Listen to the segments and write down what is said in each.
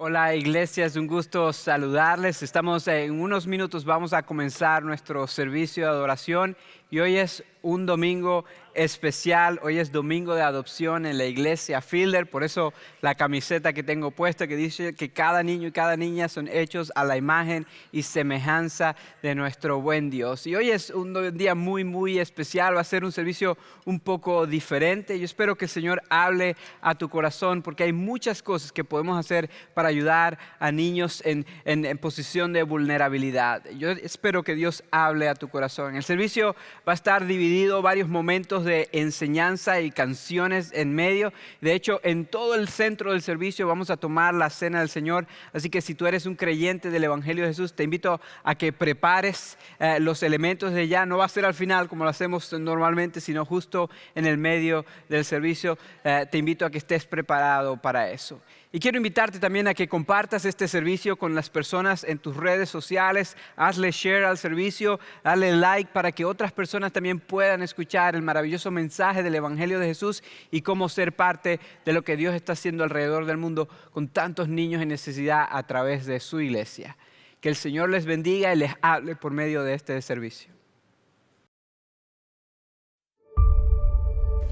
Hola iglesia, es un gusto saludarles. Estamos en unos minutos, vamos a comenzar nuestro servicio de adoración y hoy es un domingo especial. Hoy es domingo de adopción en la iglesia Fielder, por eso la camiseta que tengo puesta que dice que cada niño y cada niña son hechos a la imagen y semejanza de nuestro buen Dios. Y hoy es un día muy especial, va a ser un servicio un poco diferente. Yo espero que el Señor hable a tu corazón porque hay muchas cosas que podemos hacer para ayudar a niños en posición de vulnerabilidad. Yo espero que Dios hable a tu corazón. El servicio va a estar dividido varios momentos de enseñanza y canciones en medio. De hecho, en todo el centro del servicio vamos a tomar la cena del Señor. Así que si tú eres un creyente del Evangelio de Jesús, te invito a que prepares los elementos de ya. No va a ser al final como lo hacemos normalmente, sino justo en el medio del servicio. Te invito a que estés preparado para eso. Y quiero invitarte también a que compartas este servicio con las personas en tus redes sociales. Hazle share al servicio, dale like para que otras personas también puedan escuchar el maravilloso mensaje del Evangelio de Jesús y cómo ser parte de lo que Dios está haciendo alrededor del mundo con tantos niños en necesidad a través de su iglesia. Que el Señor les bendiga y les hable por medio de este servicio.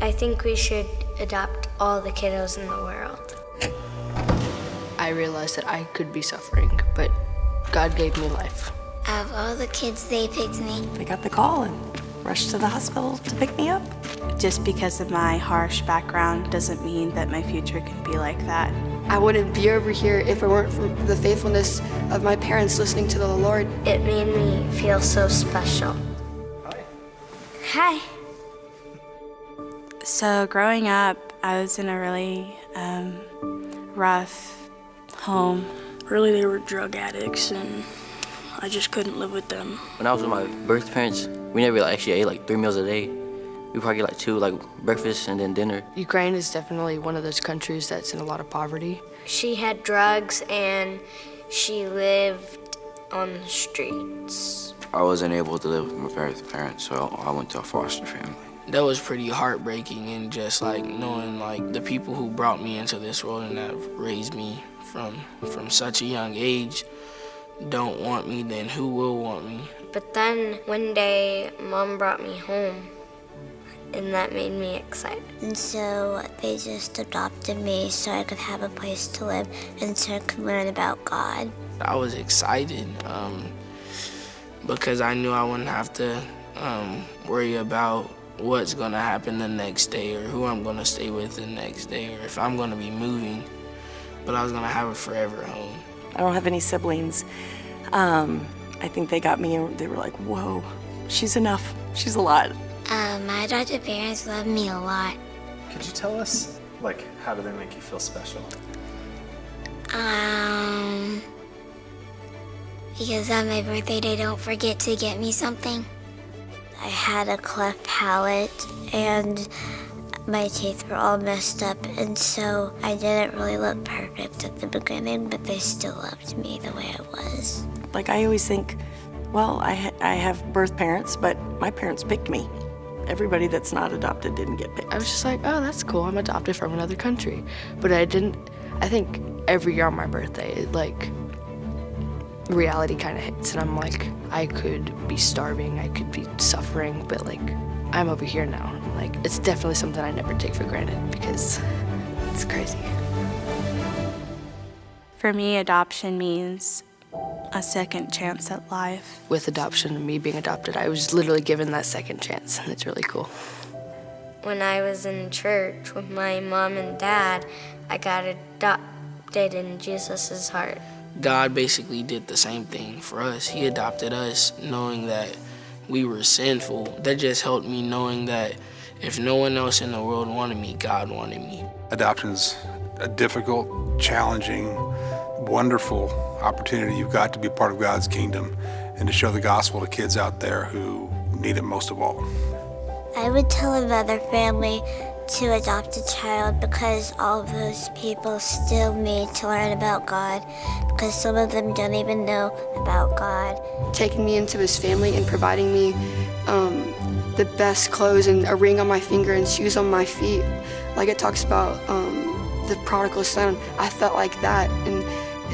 I think we should adopt all the kiddos in the world. I realized that I could be suffering, but God gave me life. Of all the kids, they picked me. I got the call and rushed to the hospital to pick me up. Just because of my harsh background doesn't mean that my future can be like that. I wouldn't be over here if it weren't for the faithfulness of my parents listening to the Lord. It made me feel so special. Hi. So growing up, I was in a really rough home. Really, they were drug addicts, and I just couldn't live with them. When I was with my birth parents, we never actually ate like 3 meals a day. We probably get like 2, like breakfast and then dinner. Ukraine is definitely one of those countries that's in a lot of poverty. She had drugs and she lived on the streets. I wasn't able to live with my birth parents, so I went to a foster family. That was pretty heartbreaking, and just like knowing like the people who brought me into this world and have raised me from such a young age don't want me, then who will want me? But then one day, Mom brought me home, and that made me excited. And so they just adopted me so I could have a place to live and so I could learn about God. I was excited because I knew I wouldn't have to worry about what's gonna happen the next day or who I'm gonna stay with the next day or if I'm gonna be moving, but I was gonna have a forever home. I don't have any siblings. I think they got me and they were like, whoa, she's enough. She's a lot. My adopted parents love me a lot. Could you tell us, like, how do they make you feel special? Because on my birthday, they don't forget to get me something. I had a cleft palate and my teeth were all messed up, and so I didn't really look perfect at the beginning, but they still loved me the way I was. Like, I always think, well, I have birth parents, but my parents picked me. Everybody that's not adopted didn't get picked. I was just like, oh, that's cool. I'm adopted from another country. But I think every year on my birthday, reality kind of hits, and I'm like, I could be starving, I could be suffering, but like, I'm over here now. Like, it's definitely something I never take for granted because it's crazy. For me, adoption means a second chance at life. With adoption and me being adopted, I was literally given that second chance, and it's really cool. When I was in church with my mom and dad, I got adopted in Jesus' heart. God basically did the same thing for us. He adopted us knowing that we were sinful. That just helped me knowing that if no one else in the world wanted me, God wanted me. Adoption's a difficult, challenging, wonderful opportunity. You've got to be part of God's kingdom and to show the gospel to kids out there who need it most of all. I would tell another family to adopt a child because all of those people still need to learn about God because some of them don't even know about God. Taking me into his family and providing me the best clothes and a ring on my finger and shoes on my feet. Like it talks about the prodigal son. I felt like that, and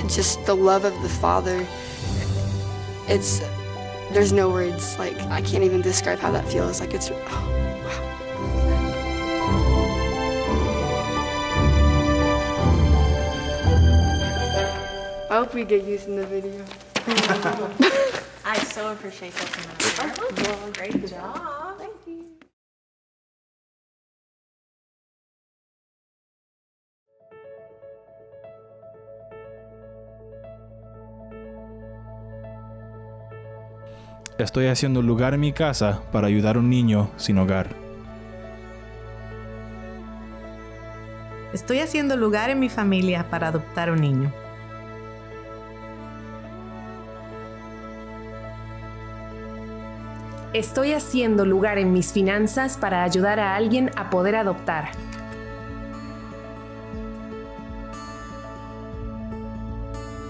just the love of the Father. There's no words. Like, I can't even describe how that feels. Like, it's, wow. I hope we get used in the video. I so appreciate that. Well, great job. Thank you. Estoy haciendo lugar en mi casa para ayudar a un niño sin hogar. Estoy haciendo lugar en mi familia para adoptar un niño. Estoy haciendo lugar en mis finanzas para ayudar a alguien a poder adoptar.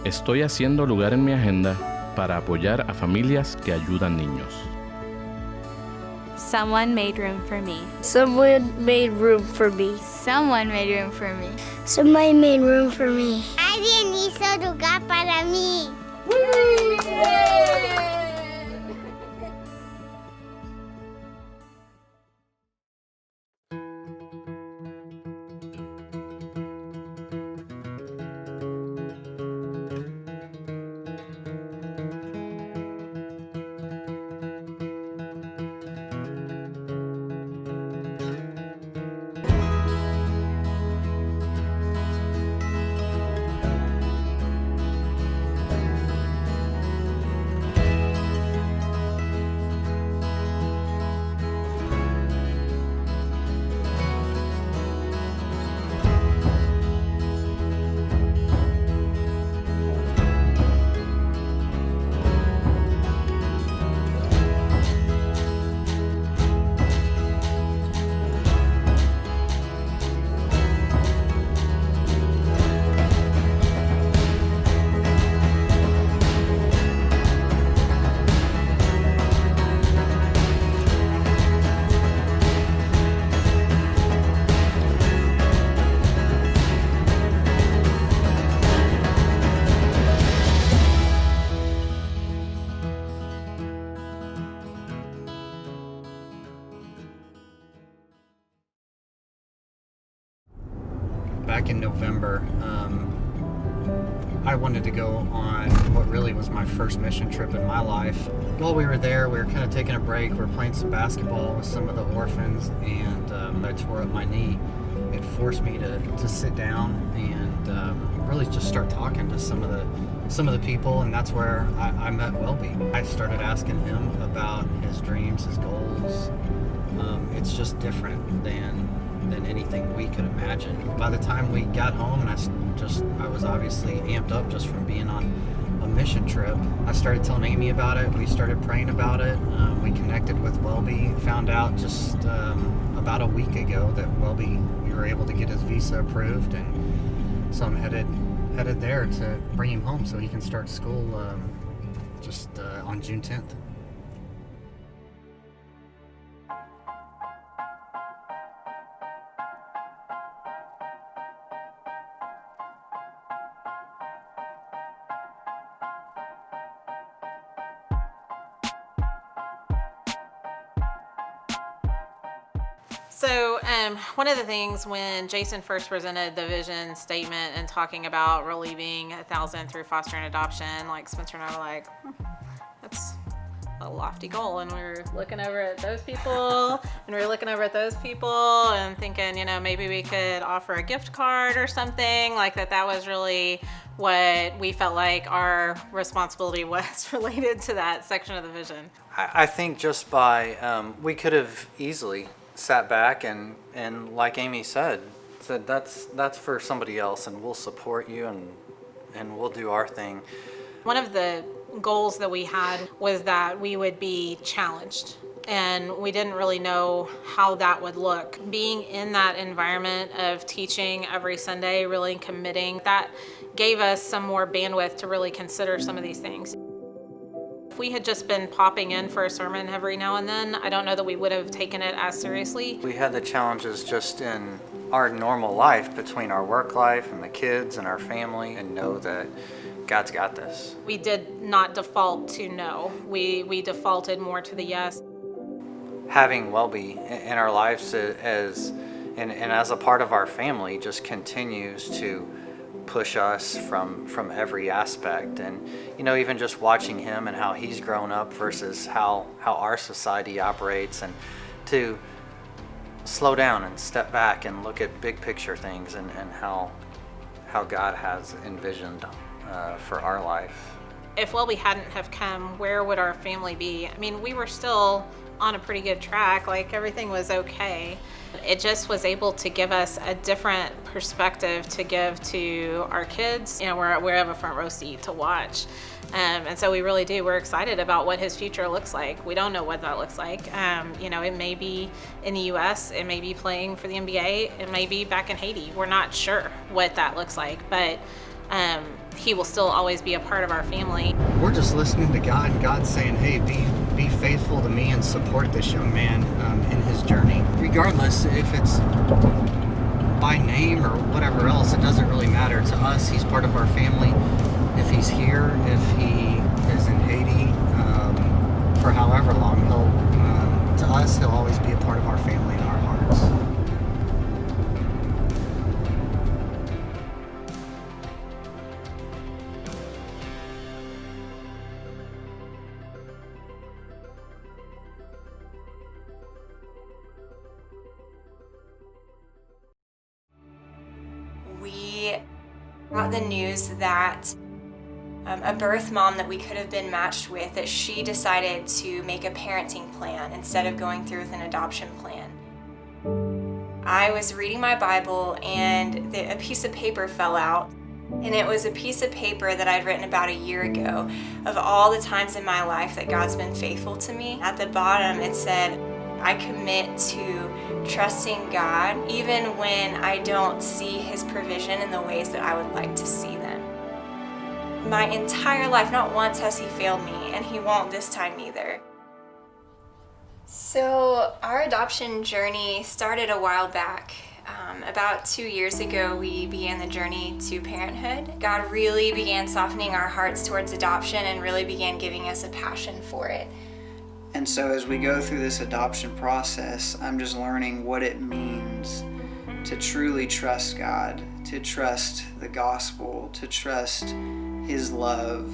Estoy haciendo lugar en mi agenda para apoyar a familias que ayudan niños. Someone made room for me. Someone made room for me. Someone made room for me. Somebody made room for me. Alguien hizo lugar para mí. Back in November, I wanted to go on what really was my first mission trip in my life. While we were there, we were kind of taking a break. We were playing some basketball with some of the orphans, and I tore up my knee. It forced me to sit down and really just start talking to some of the people, and that's where I met Welby. I started asking him about his dreams, his goals. It's just different than anything we could imagine. By the time we got home, and I was obviously amped up just from being on a mission trip, I started telling Amy about it. We started praying about it. We connected with Welby, found out just about a week ago that Welby, we were able to get his visa approved, and so I'm headed there to bring him home so he can start school on June 10th. So one of the things when Jason first presented the vision statement and talking about relieving 1,000 through foster and adoption, like Spencer and I were like, that's a lofty goal. And we were looking over at those people and we were looking over at those people and thinking, maybe we could offer a gift card or something like that. That was really what we felt like our responsibility was related to that section of the vision. I think just by, we could have easily sat back and like Amy said that's for somebody else, and we'll support you and we'll do our thing. One of the goals that we had was that we would be challenged, and we didn't really know how that would look. Being in that environment of teaching every Sunday, really committing, that gave us some more bandwidth to really consider some of these things. If we had just been popping in for a sermon every now and then, I don't know that we would have taken it as seriously. We had the challenges just in our normal life between our work life and the kids and our family and know that God's got this. We did not default to no. We defaulted more to the yes. Having Welby in our lives as a part of our family just continues to push us from every aspect. And even just watching him and how he's grown up versus how our society operates, and to slow down and step back and look at big picture things and how God has envisioned for our life. If Welby hadn't have come, where would our family be? I mean, we were still on a pretty good track, like everything was okay. It just was able to give us a different perspective to give to our kids. We have a front row seat to watch. And so we really do. We're excited about what his future looks like. We don't know what that looks like. It may be in the U.S., it may be playing for the NBA, it may be back in Haiti. We're not sure what that looks like, but he will still always be a part of our family. We're just listening to God, and God's saying, hey, be faithful to me and support this young man in his journey. Regardless if it's by name or whatever else, it doesn't really matter. To us, he's part of our family. If he's here, if he is in Haiti, for however long, to us, he'll always be a part of our family and our hearts. We got the news that a birth mom that we could have been matched with, that she decided to make a parenting plan instead of going through with an adoption plan. I was reading my Bible and a piece of paper fell out, and it was a piece of paper that I'd written about a year ago of all the times in my life that God's been faithful to me. At the bottom it said, I commit to trusting God even when I don't see his provision in the ways that I would like to see them. My entire life, not once has he failed me, and he won't this time either. So our adoption journey started a while back. About 2 years ago, we began the journey to parenthood. God really began softening our hearts towards adoption and really began giving us a passion for it. And so as we go through this adoption process, I'm just learning what it means to truly trust God, to trust the gospel, to trust his love,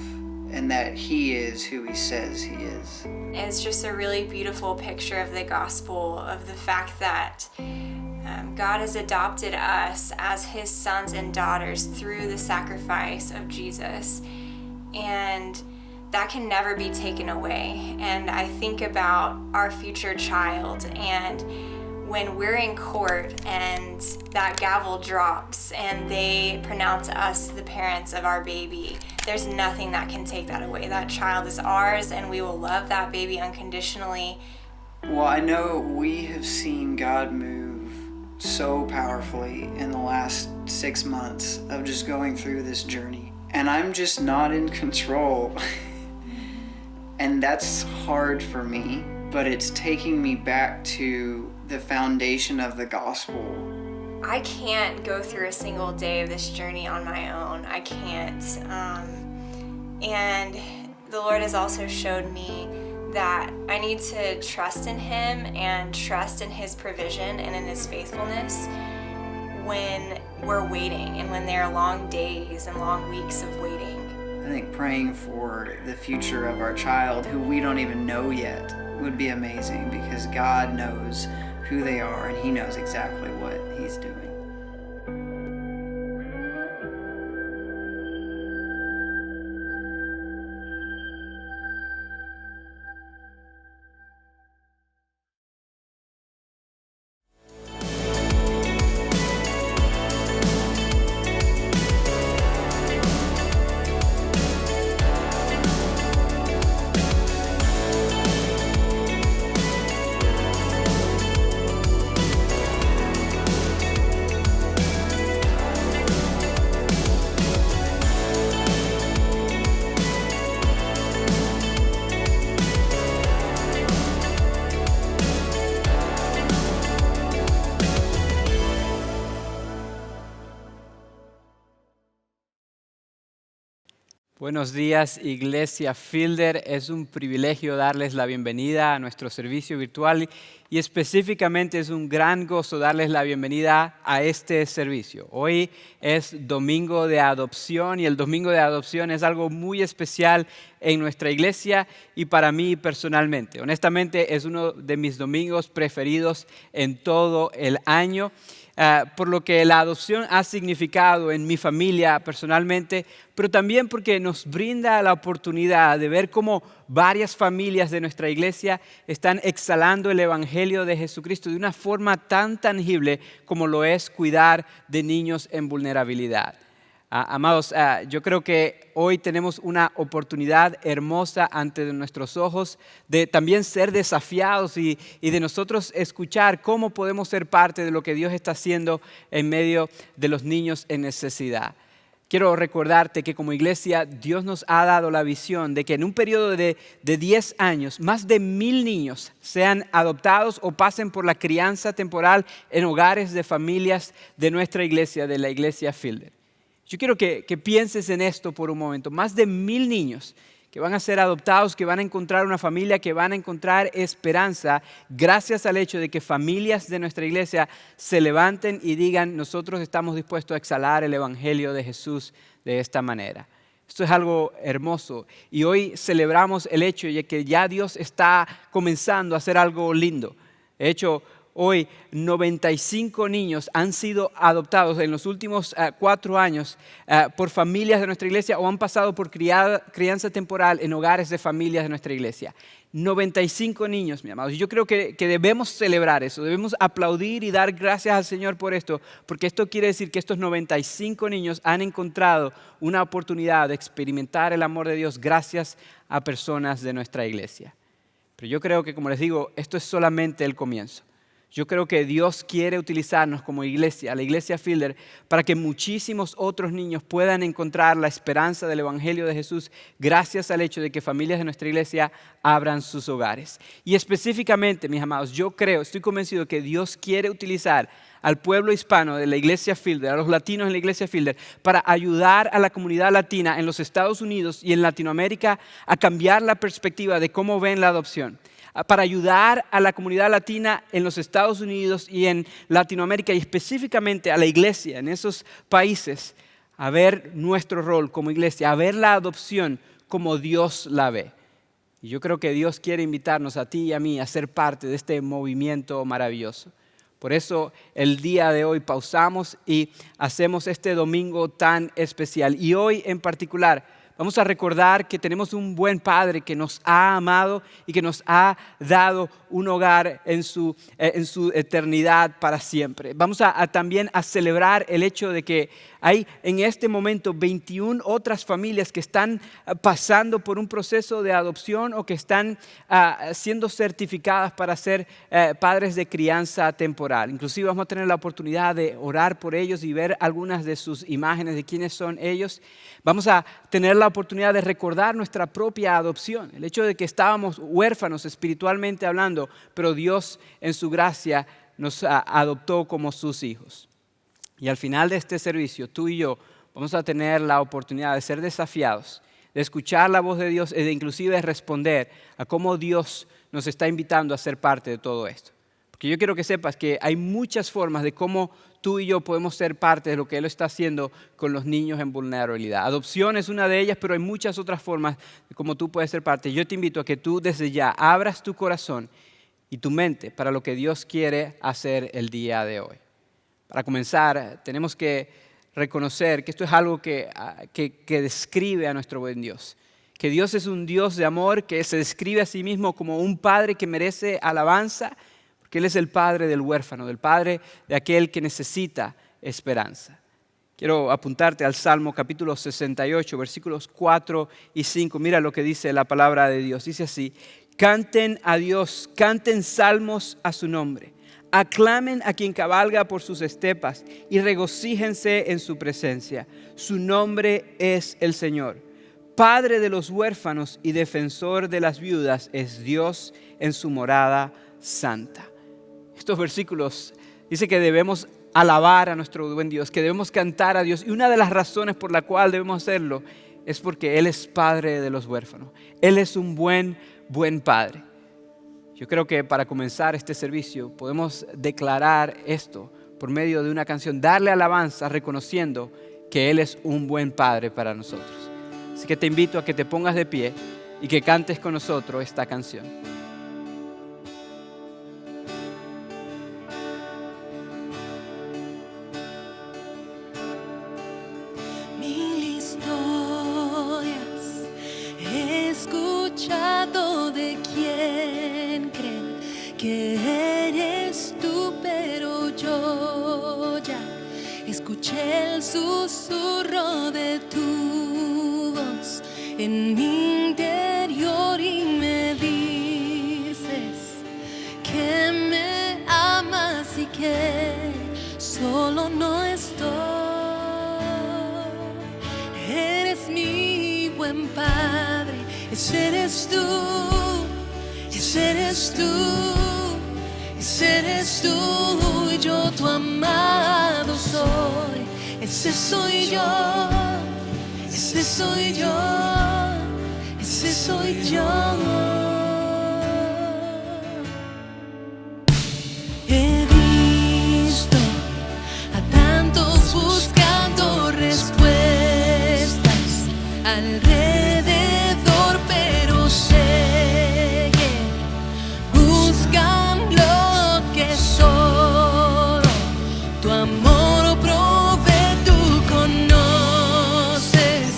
and that he is who he says he is. It's just a really beautiful picture of the gospel, of the fact that God has adopted us as his sons and daughters through the sacrifice of Jesus. And that can never be taken away. And I think about our future child, and when we're in court and that gavel drops and they pronounce us the parents of our baby, there's nothing that can take that away. That child is ours, and we will love that baby unconditionally. Well, I know we have seen God move so powerfully in the last 6 months of just going through this journey, and I'm just not in control. And that's hard for me, but it's taking me back to the foundation of the gospel. I can't go through a single day of this journey on my own. I can't. And the Lord has also showed me that I need to trust in him and trust in his provision and in his faithfulness when we're waiting and when there are long days and long weeks of waiting. I think praying for the future of our child, who we don't even know yet, would be amazing, because God knows who they are and he knows exactly what he's doing. Buenos días, Iglesia Fielder. Es un privilegio darles la bienvenida a nuestro servicio virtual y específicamente es un gran gozo darles la bienvenida a este servicio. Hoy es Domingo de Adopción y el Domingo de Adopción es algo muy especial en nuestra iglesia y para mí personalmente. Honestamente es uno de mis domingos preferidos en todo el año. Por lo que la adopción ha significado en mi familia personalmente, pero también porque nos brinda la oportunidad de ver cómo varias familias de nuestra iglesia están exhalando el Evangelio de Jesucristo de una forma tan tangible como lo es cuidar de niños en vulnerabilidad. Amados, yo creo que hoy tenemos una oportunidad hermosa ante nuestros ojos de también ser desafiados y de nosotros escuchar cómo podemos ser parte de lo que Dios está haciendo en medio de los niños en necesidad. Quiero recordarte que como iglesia Dios nos ha dado la visión de que en un periodo de 10 años más de 1,000 niños sean adoptados o pasen por la crianza temporal en hogares de familias de nuestra iglesia, de la Iglesia Fielder. Yo quiero que pienses en esto por un momento. Más de 1,000 niños que van a ser adoptados, que van a encontrar una familia, que van a encontrar esperanza gracias al hecho de que familias de nuestra iglesia se levanten y digan, nosotros estamos dispuestos a exhalar el Evangelio de Jesús de esta manera. Esto es algo hermoso y hoy celebramos el hecho de que ya Dios está comenzando a hacer algo lindo. De hecho, hoy 95 niños han sido adoptados en los últimos 4 años por familias de nuestra iglesia o han pasado por crianza temporal en hogares de familias de nuestra iglesia. 95 niños, mi amados. Y yo creo que debemos celebrar eso, debemos aplaudir y dar gracias al Señor por esto, porque esto quiere decir que estos 95 niños han encontrado una oportunidad de experimentar el amor de Dios gracias a personas de nuestra iglesia. Pero yo creo que, como les digo, esto es solamente el comienzo. Yo creo que Dios quiere utilizarnos como iglesia, la Iglesia Fielder, para que muchísimos otros niños puedan encontrar la esperanza del Evangelio de Jesús gracias al hecho de que familias de nuestra iglesia abran sus hogares. Y específicamente, mis amados, yo estoy convencido que Dios quiere utilizar al pueblo hispano de la Iglesia Fielder, a los latinos en la Iglesia Fielder, para ayudar a la comunidad latina en los Estados Unidos y en Latinoamérica a cambiar la perspectiva de cómo ven la adopción. Para ayudar a la comunidad latina en los Estados Unidos y en Latinoamérica y específicamente a la iglesia en esos países a ver nuestro rol como iglesia, a ver la adopción como Dios la ve. Y yo creo que Dios quiere invitarnos a ti y a mí a ser parte de este movimiento maravilloso. Por eso el día de hoy pausamos y hacemos este domingo tan especial. Y hoy en particular vamos a recordar que tenemos un buen Padre que nos ha amado y que nos ha dado un hogar en su eternidad para siempre. Vamos también a celebrar el hecho de que hay en este momento 21 otras familias que están pasando por un proceso de adopción o que están siendo certificadas para ser padres de crianza temporal. Inclusive vamos a tener la oportunidad de orar por ellos y ver algunas de sus imágenes de quiénes son ellos. Vamos a tener la oportunidad de recordar nuestra propia adopción, el hecho de que estábamos huérfanos espiritualmente hablando, pero Dios en su gracia nos adoptó como sus hijos. Y al final de este servicio, tú y yo vamos a tener la oportunidad de ser desafiados, de escuchar la voz de Dios y de inclusive responder a cómo Dios nos está invitando a ser parte de todo esto. Porque yo quiero que sepas que hay muchas formas de cómo tú y yo podemos ser parte de lo que Él está haciendo con los niños en vulnerabilidad. Adopción es una de ellas, pero hay muchas otras formas de cómo tú puedes ser parte. Yo te invito a que tú desde ya abras tu corazón y tu mente para lo que Dios quiere hacer el día de hoy. Para comenzar, tenemos que reconocer que esto es algo que describe a nuestro buen Dios. Que Dios es un Dios de amor que se describe a sí mismo como un Padre que merece alabanza, porque Él es el Padre del huérfano, del Padre de aquel que necesita esperanza. Quiero apuntarte al Salmo capítulo 68, versículos 4 y 5. Mira lo que dice la palabra de Dios. Dice así: canten a Dios, canten salmos a su nombre. Aclamen a quien cabalga por sus estepas y regocíjense en su presencia. Su nombre es el Señor. Padre de los huérfanos y defensor de las viudas es Dios en su morada santa. Estos versículos dicen que debemos alabar a nuestro buen Dios, que debemos cantar a Dios. Y una de las razones por la cual debemos hacerlo es porque Él es padre de los huérfanos. Él es un buen padre. Yo creo que para comenzar este servicio podemos declarar esto por medio de una canción, darle alabanza reconociendo que Él es un buen padre para nosotros. Así que te invito a que te pongas de pie y que cantes con nosotros esta canción. Mil historias he escuchado de quien creen que eres tú, pero yo ya escuché el susurro de tu voz en mi interior y me dices que me amas y que solo no estoy. Eres mi buen padre, ese eres tú, ese eres tú, ese eres tú, y yo tu amado soy, ese soy yo, ese soy yo, ese soy yo. He visto a tantos buscando respuestas alrededor, pero sé que buscan lo que solo tu amor provee. Tú conoces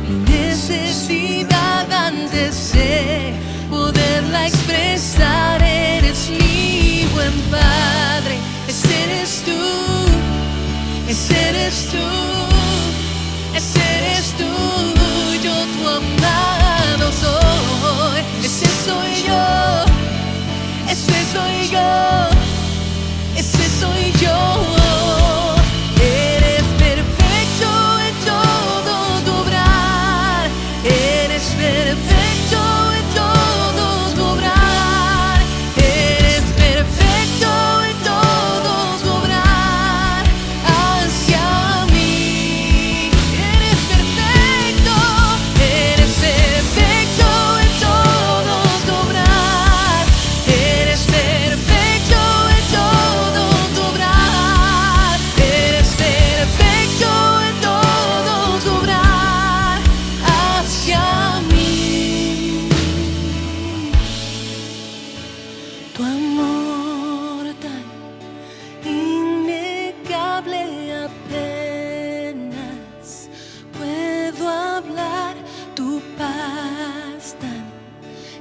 mi necesidad antes de poderla expresar. Eres mi buen padre, ese eres tú, ese eres tú, ese eres tú, yo tu amado soy, ese soy yo, ese soy yo, ese soy yo. Eres perfecto en todo tu obrar, eres perfecto en todo tu obrar, eres perfecto en todo tu obrar hacia mí. Eres perfecto en todo tu obrar, eres perfecto en todo tu obrar, eres perfecto en todo tu obrar hacia mí. Tu amor tan innegable, apenas puedo hablar. Tu paz tan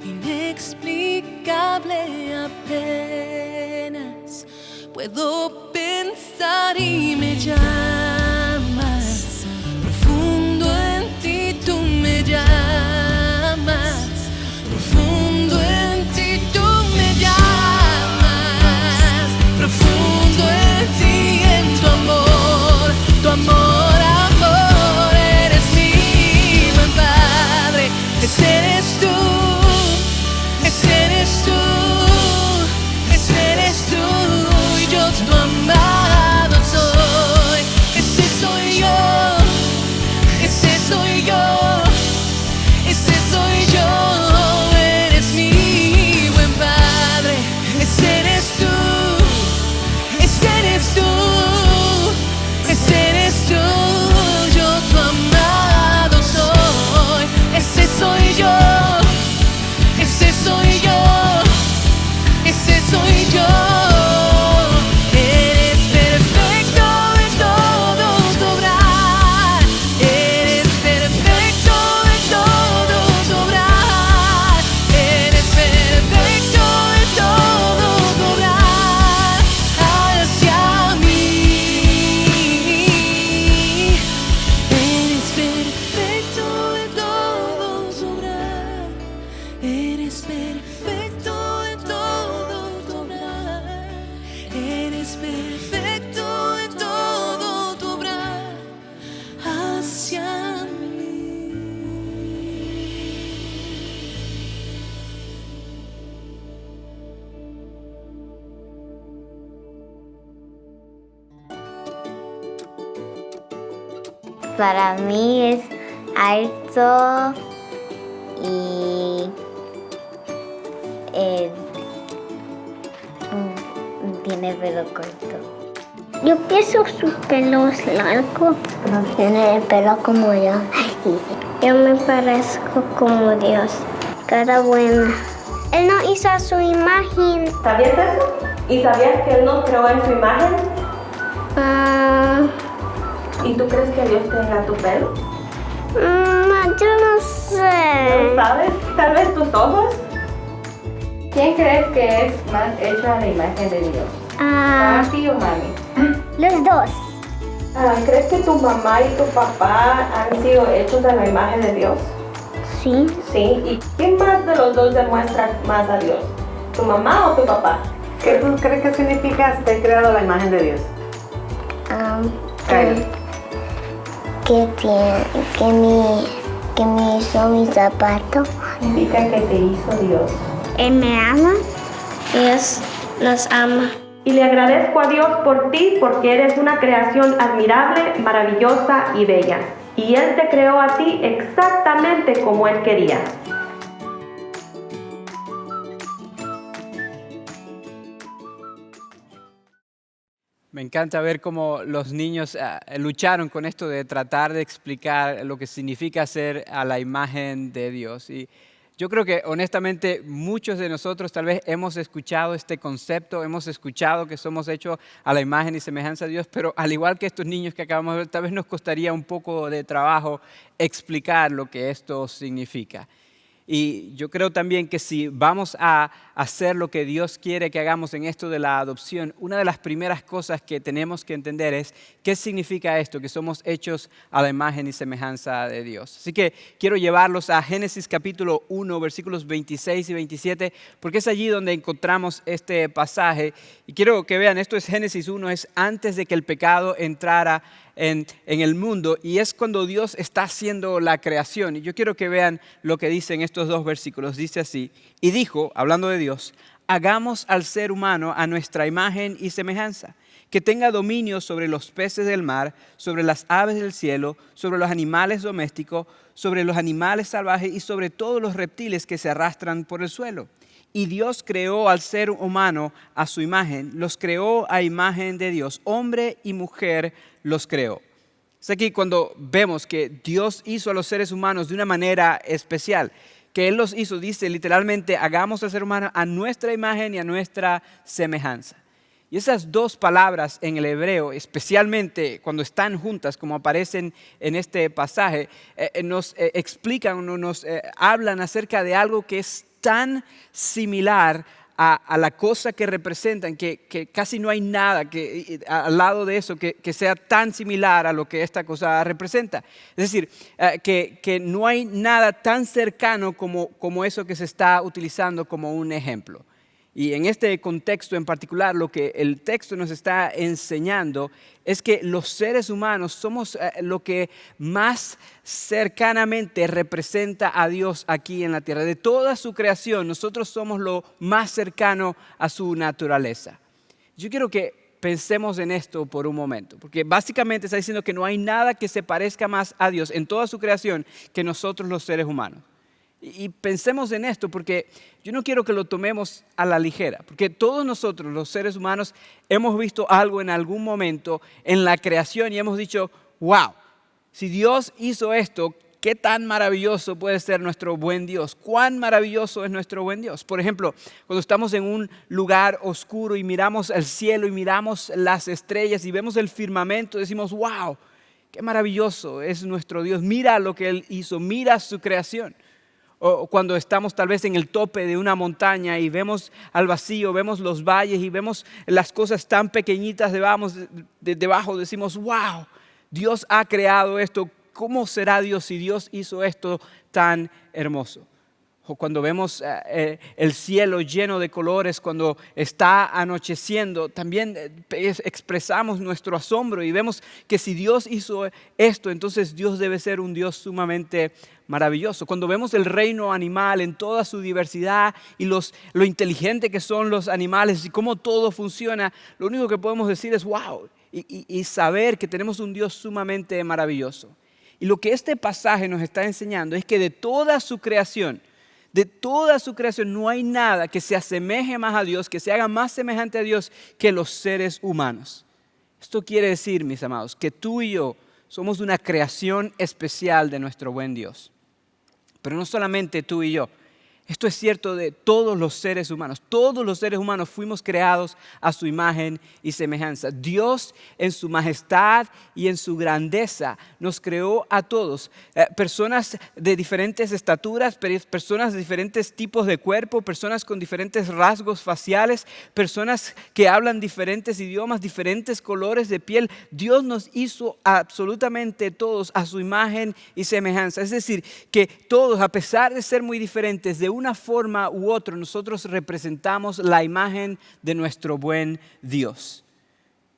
inexplicable, apenas puedo pensar. Y me llamas profundo, en ti tú me llamas profundo, en ti tú me llamas profundo, en ti, en tu amor, tu amor, amor. Eres mi buen padre, ese eres tú, ese eres tú, ese eres tú, y yo tu amado soy, ese soy yo, ese soy yo, ese soy yo. Eres mi buen padre, ese eres tú, ese eres tú, ese eres tú, yo tu amado soy, ese soy yo, ese soy yo, ese soy yo. Eres perfecto en todo tu obrar, eres perfecto en todo tu obrar, eres perfecto en todo tu obrar hacia mí. Eres perfecto en todo tu obrar, eres perfecto en todo tu obrar, eres perfecto en todo tu obrar hacia mí. Para mí es alto y tiene pelo corto. Yo pienso su pelo es largo, no tiene el pelo como yo. Yo me parezco como Dios, cara buena. Él no hizo a su imagen. ¿Sabías eso? ¿Y sabías que Él nos creó en su imagen? ¿Y tú crees que Dios tenga tu pelo? Yo no sé. ¿No sabes? ¿Tal vez tus ojos? ¿Quién crees que es más hecho a la imagen de Dios? ¿Papi o mami? Los dos. ¿Crees que tu mamá y tu papá han sido hechos a la imagen de Dios? Sí. Sí. ¿Y quién más de los dos demuestra más a Dios? ¿Tu mamá o tu papá? ¿Qué tú crees que significa ser creado a la imagen de Dios? Que me hizo mi zapato. Significa que te hizo Dios. Él me ama. Dios nos ama. Y le agradezco a Dios por ti porque eres una creación admirable, maravillosa y bella. Y Él te creó a ti exactamente como Él quería. Me encanta ver cómo los niños lucharon con esto de tratar de explicar lo que significa ser a la imagen de Dios. Y yo creo que honestamente muchos de nosotros tal vez hemos escuchado este concepto, hemos escuchado que somos hechos a la imagen y semejanza de Dios, pero al igual que estos niños que acabamos de ver, tal vez nos costaría un poco de trabajo explicar lo que esto significa. Y yo creo también que si vamos a hacer lo que Dios quiere que hagamos en esto de la adopción, una de las primeras cosas que tenemos que entender es qué significa esto, que somos hechos a la imagen y semejanza de Dios. Así que quiero llevarlos a Génesis capítulo 1, versículos 26 y 27, porque es allí donde encontramos este pasaje. Y quiero que vean, esto es Génesis 1, es antes de que el pecado entrara en el mundo, y es cuando Dios está haciendo la creación. Y yo quiero que vean lo que dicen estos dos versículos. Dice así: y dijo, hablando de Dios, hagamos al ser humano a nuestra imagen y semejanza, que tenga dominio sobre los peces del mar, sobre las aves del cielo, sobre los animales domésticos, sobre los animales salvajes y sobre todos los reptiles que se arrastran por el suelo. Y Dios creó al ser humano a su imagen, los creó a imagen de Dios, hombre y mujer los creó. Es aquí cuando vemos que Dios hizo a los seres humanos de una manera especial, que Él los hizo, dice literalmente, hagamos al ser humano a nuestra imagen y a nuestra semejanza. Y esas dos palabras en el hebreo, especialmente cuando están juntas, como aparecen en este pasaje, nos explican, nos hablan acerca de algo que es tan similar a la cosa que representan, que casi no hay nada que, al lado de eso que sea tan similar a lo que esta cosa representa. Es decir, que no hay nada tan cercano como eso que se está utilizando como un ejemplo. Y en este contexto en particular, lo que el texto nos está enseñando es que los seres humanos somos lo que más cercanamente representa a Dios aquí en la tierra. De toda su creación, nosotros somos lo más cercano a su naturaleza. Yo quiero que pensemos en esto por un momento, porque básicamente está diciendo que no hay nada que se parezca más a Dios en toda su creación que nosotros los seres humanos. Y pensemos en esto porque yo no quiero que lo tomemos a la ligera, porque todos nosotros, los seres humanos, hemos visto algo en algún momento en la creación y hemos dicho, wow, si Dios hizo esto, ¿qué tan maravilloso puede ser nuestro buen Dios? ¿Cuán maravilloso es nuestro buen Dios? Por ejemplo, cuando estamos en un lugar oscuro y miramos el cielo y miramos las estrellas y vemos el firmamento, decimos, wow, qué maravilloso es nuestro Dios. Mira lo que Él hizo, mira su creación. O cuando estamos tal vez en el tope de una montaña y vemos al vacío, vemos los valles y vemos las cosas tan pequeñitas debajo, decimos, wow, Dios ha creado esto. ¿Cómo será Dios si Dios hizo esto tan hermoso? O cuando vemos el cielo lleno de colores, cuando está anocheciendo, también expresamos nuestro asombro y vemos que si Dios hizo esto, entonces Dios debe ser un Dios sumamente maravilloso. Cuando vemos el reino animal en toda su diversidad y lo inteligente que son los animales y cómo todo funciona, lo único que podemos decir es wow y saber que tenemos un Dios sumamente maravilloso. Y lo que este pasaje nos está enseñando es que de toda su creación no hay nada que se asemeje más a Dios, que se haga más semejante a Dios que los seres humanos. Esto quiere decir, mis amados, que tú y yo somos una creación especial de nuestro buen Dios. Pero no solamente tú y yo. Esto es cierto de todos los seres humanos. Todos los seres humanos fuimos creados a su imagen y semejanza. Dios en su majestad y en su grandeza nos creó a todos. Personas de diferentes estaturas, personas de diferentes tipos de cuerpo, personas con diferentes rasgos faciales, personas que hablan diferentes idiomas, diferentes colores de piel. Dios nos hizo absolutamente todos a su imagen y semejanza. Es decir, que todos, a pesar de ser muy diferentes, de una forma u otra, nosotros representamos la imagen de nuestro buen Dios.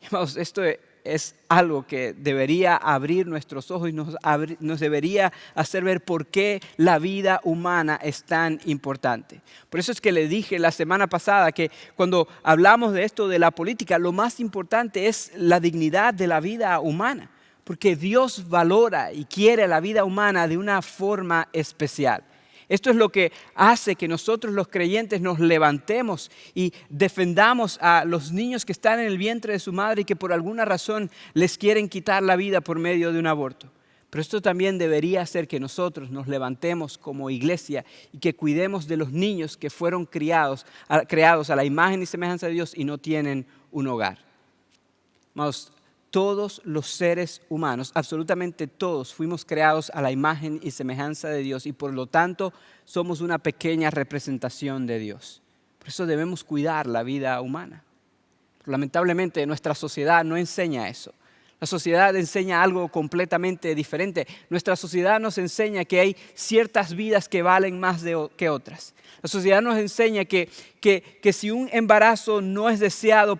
Hermanos, esto es algo que debería abrir nuestros ojos y nos debería hacer ver por qué la vida humana es tan importante. Por eso es que le dije la semana pasada que cuando hablamos de esto de la política, lo más importante es la dignidad de la vida humana, porque Dios valora y quiere la vida humana de una forma especial. Esto es lo que hace que nosotros los creyentes nos levantemos y defendamos a los niños que están en el vientre de su madre y que por alguna razón les quieren quitar la vida por medio de un aborto. Pero esto también debería hacer que nosotros nos levantemos como iglesia y que cuidemos de los niños que fueron creados a la imagen y semejanza de Dios y no tienen un hogar. Amados, todos los seres humanos, absolutamente todos, fuimos creados a la imagen y semejanza de Dios y por lo tanto somos una pequeña representación de Dios. Por eso debemos cuidar la vida humana. Lamentablemente nuestra sociedad no enseña eso. La sociedad enseña algo completamente diferente. Nuestra sociedad nos enseña que hay ciertas vidas que valen más que otras. La sociedad nos enseña que si un embarazo no es deseado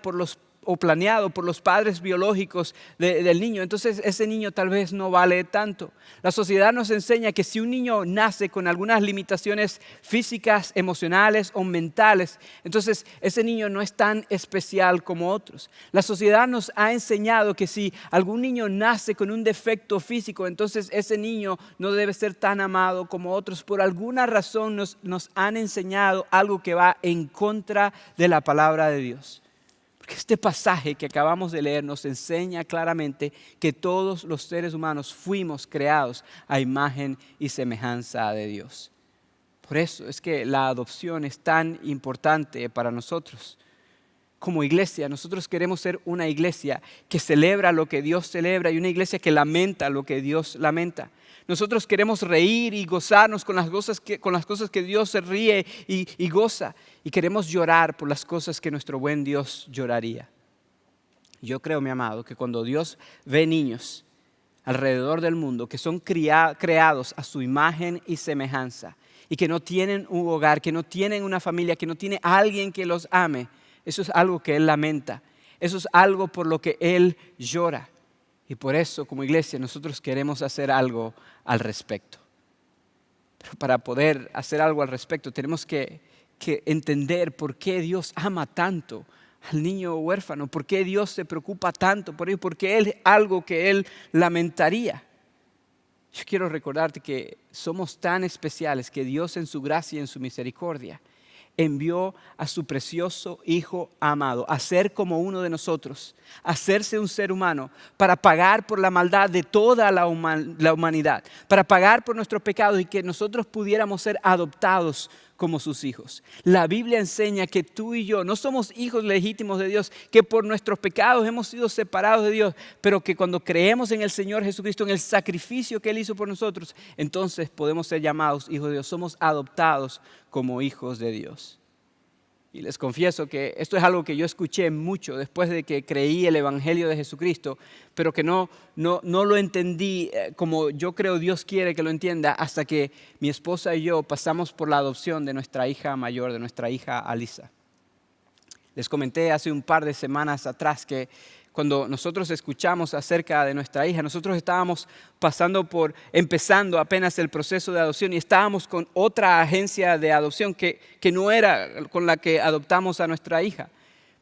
o planeado por los padres biológicos del niño, entonces ese niño tal vez no vale tanto. La sociedad nos enseña que si un niño nace con algunas limitaciones físicas, emocionales o mentales, entonces ese niño no es tan especial como otros. La sociedad nos ha enseñado que si algún niño nace con un defecto físico, entonces ese niño no debe ser tan amado como otros. Por alguna razón nos han enseñado algo que va en contra de la palabra de Dios. Este pasaje que acabamos de leer nos enseña claramente que todos los seres humanos fuimos creados a imagen y semejanza de Dios. Por eso es que la adopción es tan importante para nosotros. Como iglesia, nosotros queremos ser una iglesia que celebra lo que Dios celebra y una iglesia que lamenta lo que Dios lamenta. Nosotros queremos reír y gozarnos con las cosas que Dios se ríe y goza. Y queremos llorar por las cosas que nuestro buen Dios lloraría. Yo creo, mi amado, que cuando Dios ve niños alrededor del mundo que son creados a su imagen y semejanza y que no tienen un hogar, que no tienen una familia, que no tiene alguien que los ame, eso es algo que Él lamenta. Eso es algo por lo que Él llora. Y por eso, como iglesia, nosotros queremos hacer algo al respecto. Pero para poder hacer algo al respecto, tenemos que entender por qué Dios ama tanto al niño huérfano, por qué Dios se preocupa tanto por él, porque es algo que Él lamentaría. Yo quiero recordarte que somos tan especiales que Dios en su gracia y en su misericordia envió a su precioso Hijo amado a ser como uno de nosotros, a hacerse un ser humano para pagar por la maldad de toda la humanidad, para pagar por nuestros pecados y que nosotros pudiéramos ser adoptados como sus hijos. La Biblia enseña que tú y yo no somos hijos legítimos de Dios, que por nuestros pecados hemos sido separados de Dios, pero que cuando creemos en el Señor Jesucristo, en el sacrificio que Él hizo por nosotros, entonces podemos ser llamados hijos de Dios, somos adoptados como hijos de Dios. Y les confieso que esto es algo que yo escuché mucho después de que creí el Evangelio de Jesucristo, pero que no lo entendí como yo creo Dios quiere que lo entienda hasta que mi esposa y yo pasamos por la adopción de nuestra hija mayor, de nuestra hija Alisa. Les comenté hace un par de semanas atrás que cuando nosotros escuchamos acerca de nuestra hija, nosotros estábamos empezando apenas el proceso de adopción y estábamos con otra agencia de adopción que no era con la que adoptamos a nuestra hija.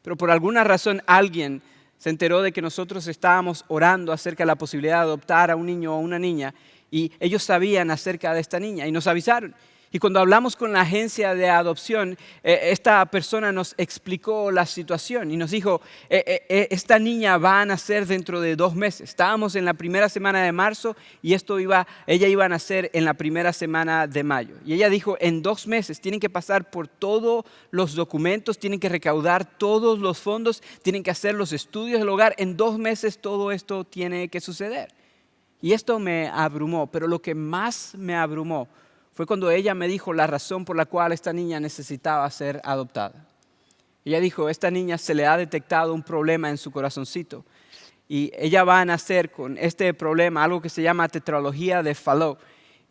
Pero por alguna razón alguien Se enteró de que nosotros estábamos orando acerca de la posibilidad de adoptar a un niño o una niña y ellos sabían acerca de esta niña y nos avisaron. Y cuando hablamos con la agencia de adopción, esta persona nos explicó la situación y nos dijo, esta niña va a nacer dentro de 2 meses. Estábamos en la primera semana de marzo y ella iba a nacer en la primera semana de mayo. Y ella dijo, en 2 meses tienen que pasar por todos los documentos, tienen que recaudar todos los fondos, tienen que hacer los estudios del hogar. En 2 meses todo esto tiene que suceder. Y esto me abrumó, pero lo que más me abrumó fue cuando ella me dijo la razón por la cual esta niña necesitaba ser adoptada. Ella dijo, esta niña se le ha detectado un problema en su corazoncito y ella va a nacer con este problema, algo que se llama tetralogía de Fallot.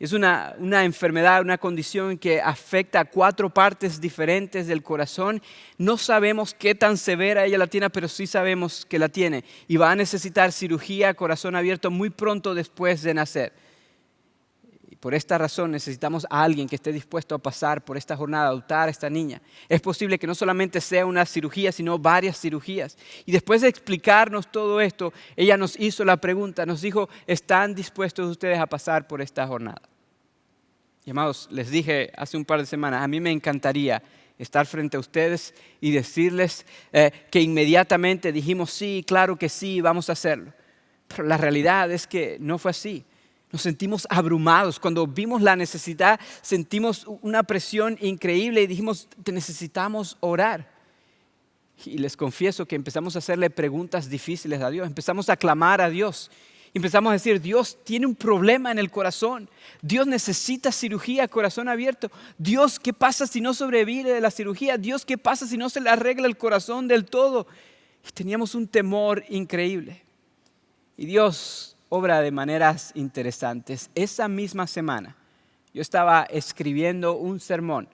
Es una enfermedad, una condición que afecta a 4 partes diferentes del corazón. No sabemos qué tan severa ella la tiene, pero sí sabemos que la tiene. Y va a necesitar cirugía a corazón abierto muy pronto después de nacer. Por esta razón necesitamos a alguien que esté dispuesto a pasar por esta jornada, a adoptar a esta niña. Es posible que no solamente sea una cirugía, sino varias cirugías. Y después de explicarnos todo esto, ella nos hizo la pregunta, nos dijo, ¿están dispuestos ustedes a pasar por esta jornada? Y amados, les dije hace un par de semanas, a mí me encantaría estar frente a ustedes y decirles que inmediatamente dijimos, sí, claro que sí, vamos a hacerlo. Pero la realidad es que no fue así. Nos sentimos abrumados. Cuando vimos la necesidad, sentimos una presión increíble y dijimos, te necesitamos orar. Y les confieso que empezamos a hacerle preguntas difíciles a Dios. Empezamos a clamar a Dios. Empezamos a decir, Dios tiene un problema en el corazón. Dios necesita cirugía, corazón abierto. Dios, ¿qué pasa si no sobrevive de la cirugía? Dios, ¿qué pasa si no se le arregla el corazón del todo? Y teníamos un temor increíble. Y Dios obra de maneras interesantes. Esa misma semana yo estaba escribiendo un sermón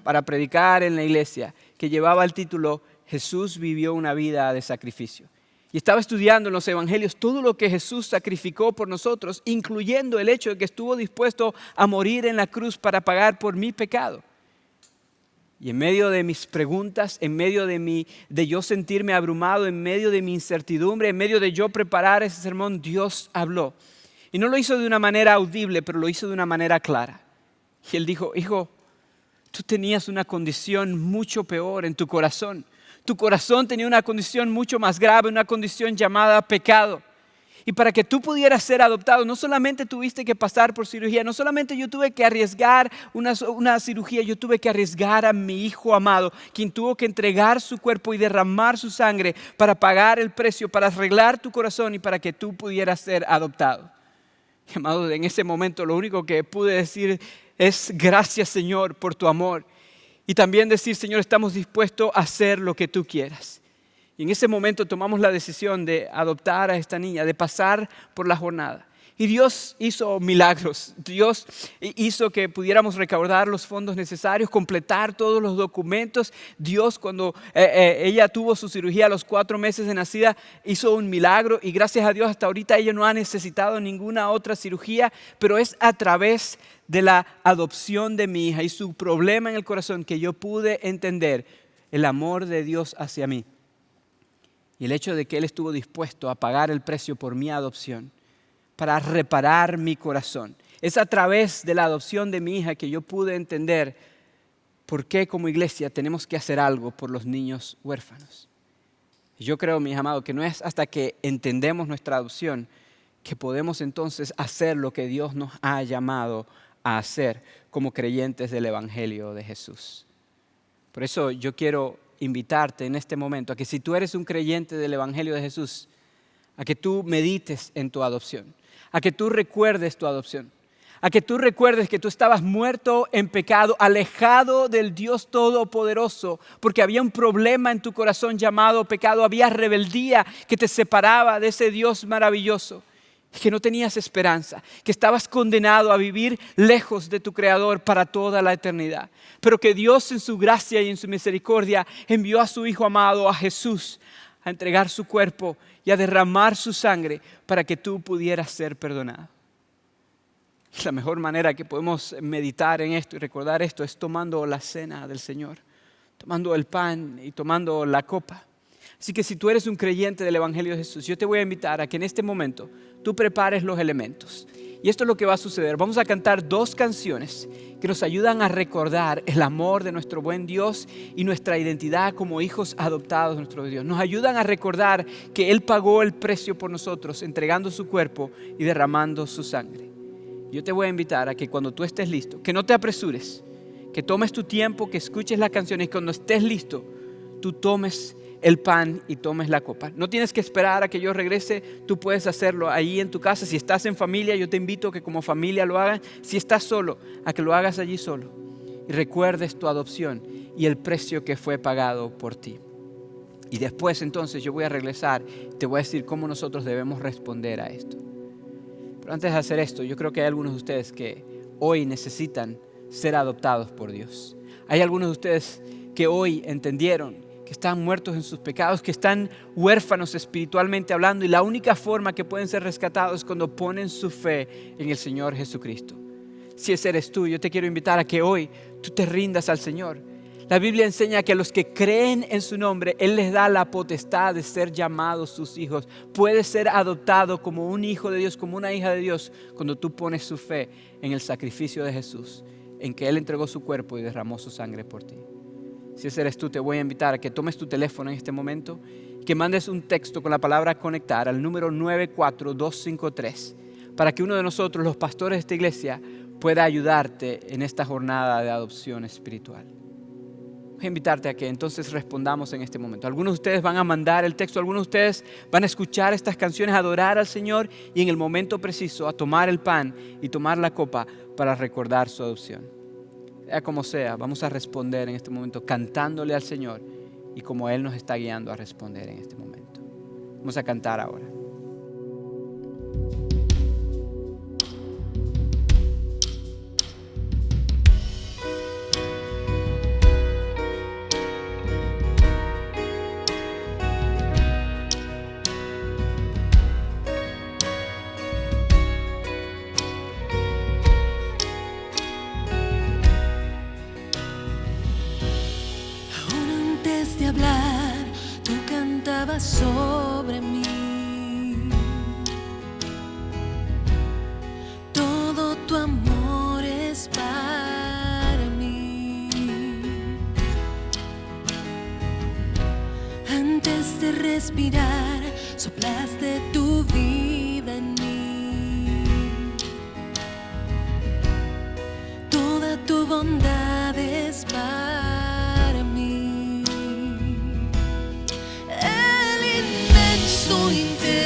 para predicar en la iglesia que llevaba el título Jesús vivió una vida de sacrificio. Y estaba estudiando en los evangelios todo lo que Jesús sacrificó por nosotros, incluyendo el hecho de que estuvo dispuesto a morir en la cruz para pagar por mi pecado. Y en medio de mis preguntas, en medio de yo sentirme abrumado, en medio de mi incertidumbre, en medio de yo preparar ese sermón, Dios habló. Y no lo hizo de una manera audible, pero lo hizo de una manera clara. Y Él dijo, hijo, tú tenías una condición mucho peor en tu corazón. Tu corazón tenía una condición mucho más grave, una condición llamada pecado. Y para que tú pudieras ser adoptado, no solamente tuviste que pasar por cirugía, no solamente yo tuve que arriesgar una cirugía, yo tuve que arriesgar a mi hijo amado, quien tuvo que entregar su cuerpo y derramar su sangre para pagar el precio, para arreglar tu corazón y para que tú pudieras ser adoptado. Y amado, en ese momento lo único que pude decir es gracias, Señor, por tu amor. Y también decir, Señor, estamos dispuestos a hacer lo que tú quieras. Y en ese momento tomamos la decisión de adoptar a esta niña, de pasar por la jornada. Y Dios hizo milagros. Dios hizo que pudiéramos recaudar los fondos necesarios, completar todos los documentos. Dios, cuando ella tuvo su cirugía a los 4 meses de nacida, hizo un milagro. Y gracias a Dios hasta ahorita ella no ha necesitado ninguna otra cirugía. Pero es a través de la adopción de mi hija y su problema en el corazón que yo pude entender el amor de Dios hacia mí. Y el hecho de que Él estuvo dispuesto a pagar el precio por mi adopción, para reparar mi corazón. Es a través de la adopción de mi hija que yo pude entender por qué como iglesia tenemos que hacer algo por los niños huérfanos. Y yo creo, mis amados, que no es hasta que entendemos nuestra adopción que podemos entonces hacer lo que Dios nos ha llamado a hacer como creyentes del Evangelio de Jesús. Por eso yo quiero invitarte en este momento a que si tú eres un creyente del Evangelio de Jesús, a que tú medites en tu adopción, a que tú recuerdes tu adopción, a que tú recuerdes que tú estabas muerto en pecado, alejado del Dios Todopoderoso, porque había un problema en tu corazón llamado pecado, había rebeldía que te separaba de ese Dios maravilloso. Que no tenías esperanza, que estabas condenado a vivir lejos de tu Creador para toda la eternidad. Pero que Dios en su gracia y en su misericordia envió a su Hijo amado, a Jesús, a entregar su cuerpo y a derramar su sangre para que tú pudieras ser perdonado. Y la mejor manera que podemos meditar en esto y recordar esto es tomando la cena del Señor, tomando el pan y tomando la copa. Así que si tú eres un creyente del Evangelio de Jesús, yo te voy a invitar a que en este momento tú prepares los elementos. Y esto es lo que va a suceder. Vamos a cantar 2 canciones que nos ayudan a recordar el amor de nuestro buen Dios y nuestra identidad como hijos adoptados de nuestro Dios. Nos ayudan a recordar que Él pagó el precio por nosotros, entregando su cuerpo y derramando su sangre. Yo te voy a invitar a que cuando tú estés listo, que no te apresures, que tomes tu tiempo, que escuches las canciones y cuando estés listo, tú tomes el pan y tomes la copa. No tienes que esperar a que yo regrese, tú puedes hacerlo ahí en tu casa. Si estás en familia, yo te invito a que como familia lo hagan. Si estás solo, a que lo hagas allí solo. Y recuerdes tu adopción y el precio que fue pagado por ti. Y después entonces yo voy a regresar y te voy a decir cómo nosotros debemos responder a esto. Pero antes de hacer esto, yo creo que hay algunos de ustedes que hoy necesitan ser adoptados por Dios. Hay algunos de ustedes que hoy entendieron que están muertos en sus pecados, que están huérfanos espiritualmente hablando y la única forma que pueden ser rescatados es cuando ponen su fe en el Señor Jesucristo. Si ese eres tú, yo te quiero invitar a que hoy tú te rindas al Señor. La Biblia enseña que a los que creen en su nombre, Él les da la potestad de ser llamados sus hijos. Puedes ser adoptado como un hijo de Dios, como una hija de Dios, cuando tú pones su fe en el sacrificio de Jesús, en que Él entregó su cuerpo y derramó su sangre por ti. Si ese eres tú, te voy a invitar a que tomes tu teléfono en este momento, que mandes un texto con la palabra conectar al número 94253 para que uno de nosotros, los pastores de esta iglesia, pueda ayudarte en esta jornada de adopción espiritual. Voy a invitarte a que entonces respondamos en este momento. Algunos de ustedes van a mandar el texto, algunos de ustedes van a escuchar estas canciones, a adorar al Señor y en el momento preciso a tomar el pan y tomar la copa para recordar su adopción. Sea como sea, vamos a responder en este momento cantándole al Señor y como Él nos está guiando a responder en este momento. Vamos a cantar ahora. Sobre mí, todo tu amor es para mí. Antes de respirar, soplaste tu vida en mí. Toda tu bondad es para mí.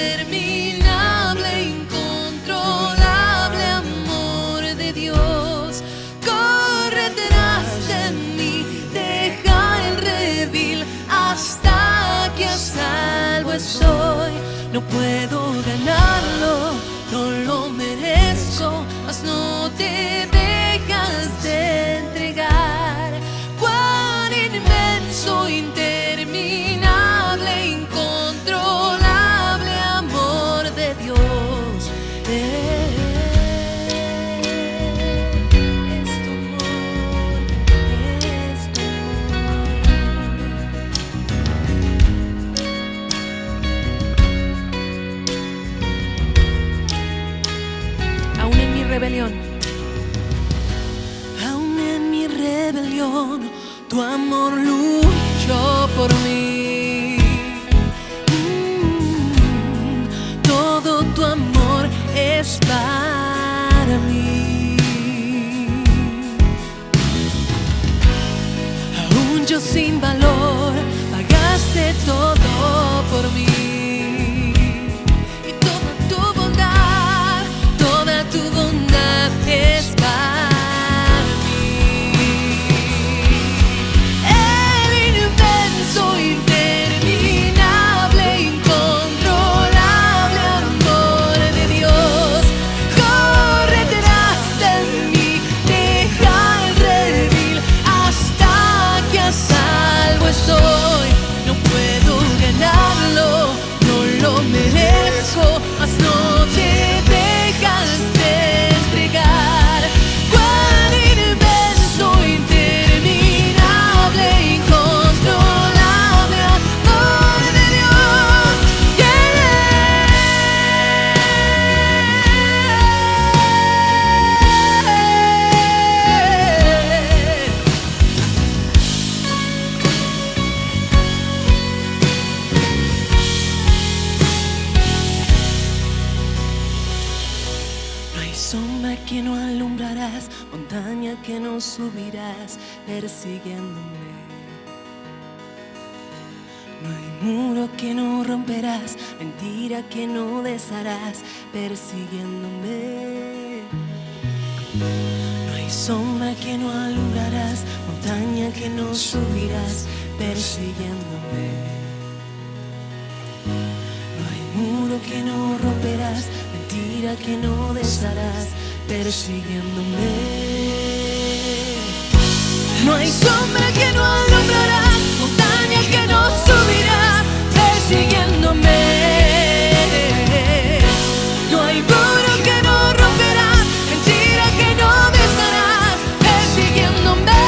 Interminable, incontrolable amor de Dios, corre detrás de mí, deja el redil hasta que a salvo estoy. No puedo ganarlo, no lo merezco, mas no te dejas de entregar. Cuán inmenso, interminable, incontrolable amor de Dios. Es tu amor, es tu amor. Aún en mi rebelión, aún en mi rebelión, tu amor luchó por mí. Todo tu amor es para mí. Aún yo sin valor, pagaste todo por mí. Y toda tu bondad es para mí. El inmenso, interminable, incontrolable amor de Dios corre detrás de mí, deja el redil hasta que a salvo alumbrarás, montaña que no subirás, persiguiéndome. No hay muro que no romperás, mentira que no desharás, persiguiéndome. No hay sombra que no alumbrarás, montaña que no subirás, persiguiéndome. No hay muro que no romperás, mentira que no desharás, persiguiéndome. No hay sombra que no alumbrarás, montaña que no subirás, persiguiéndome. No hay muro que no romperás, mentira que no desharás, persiguiéndome.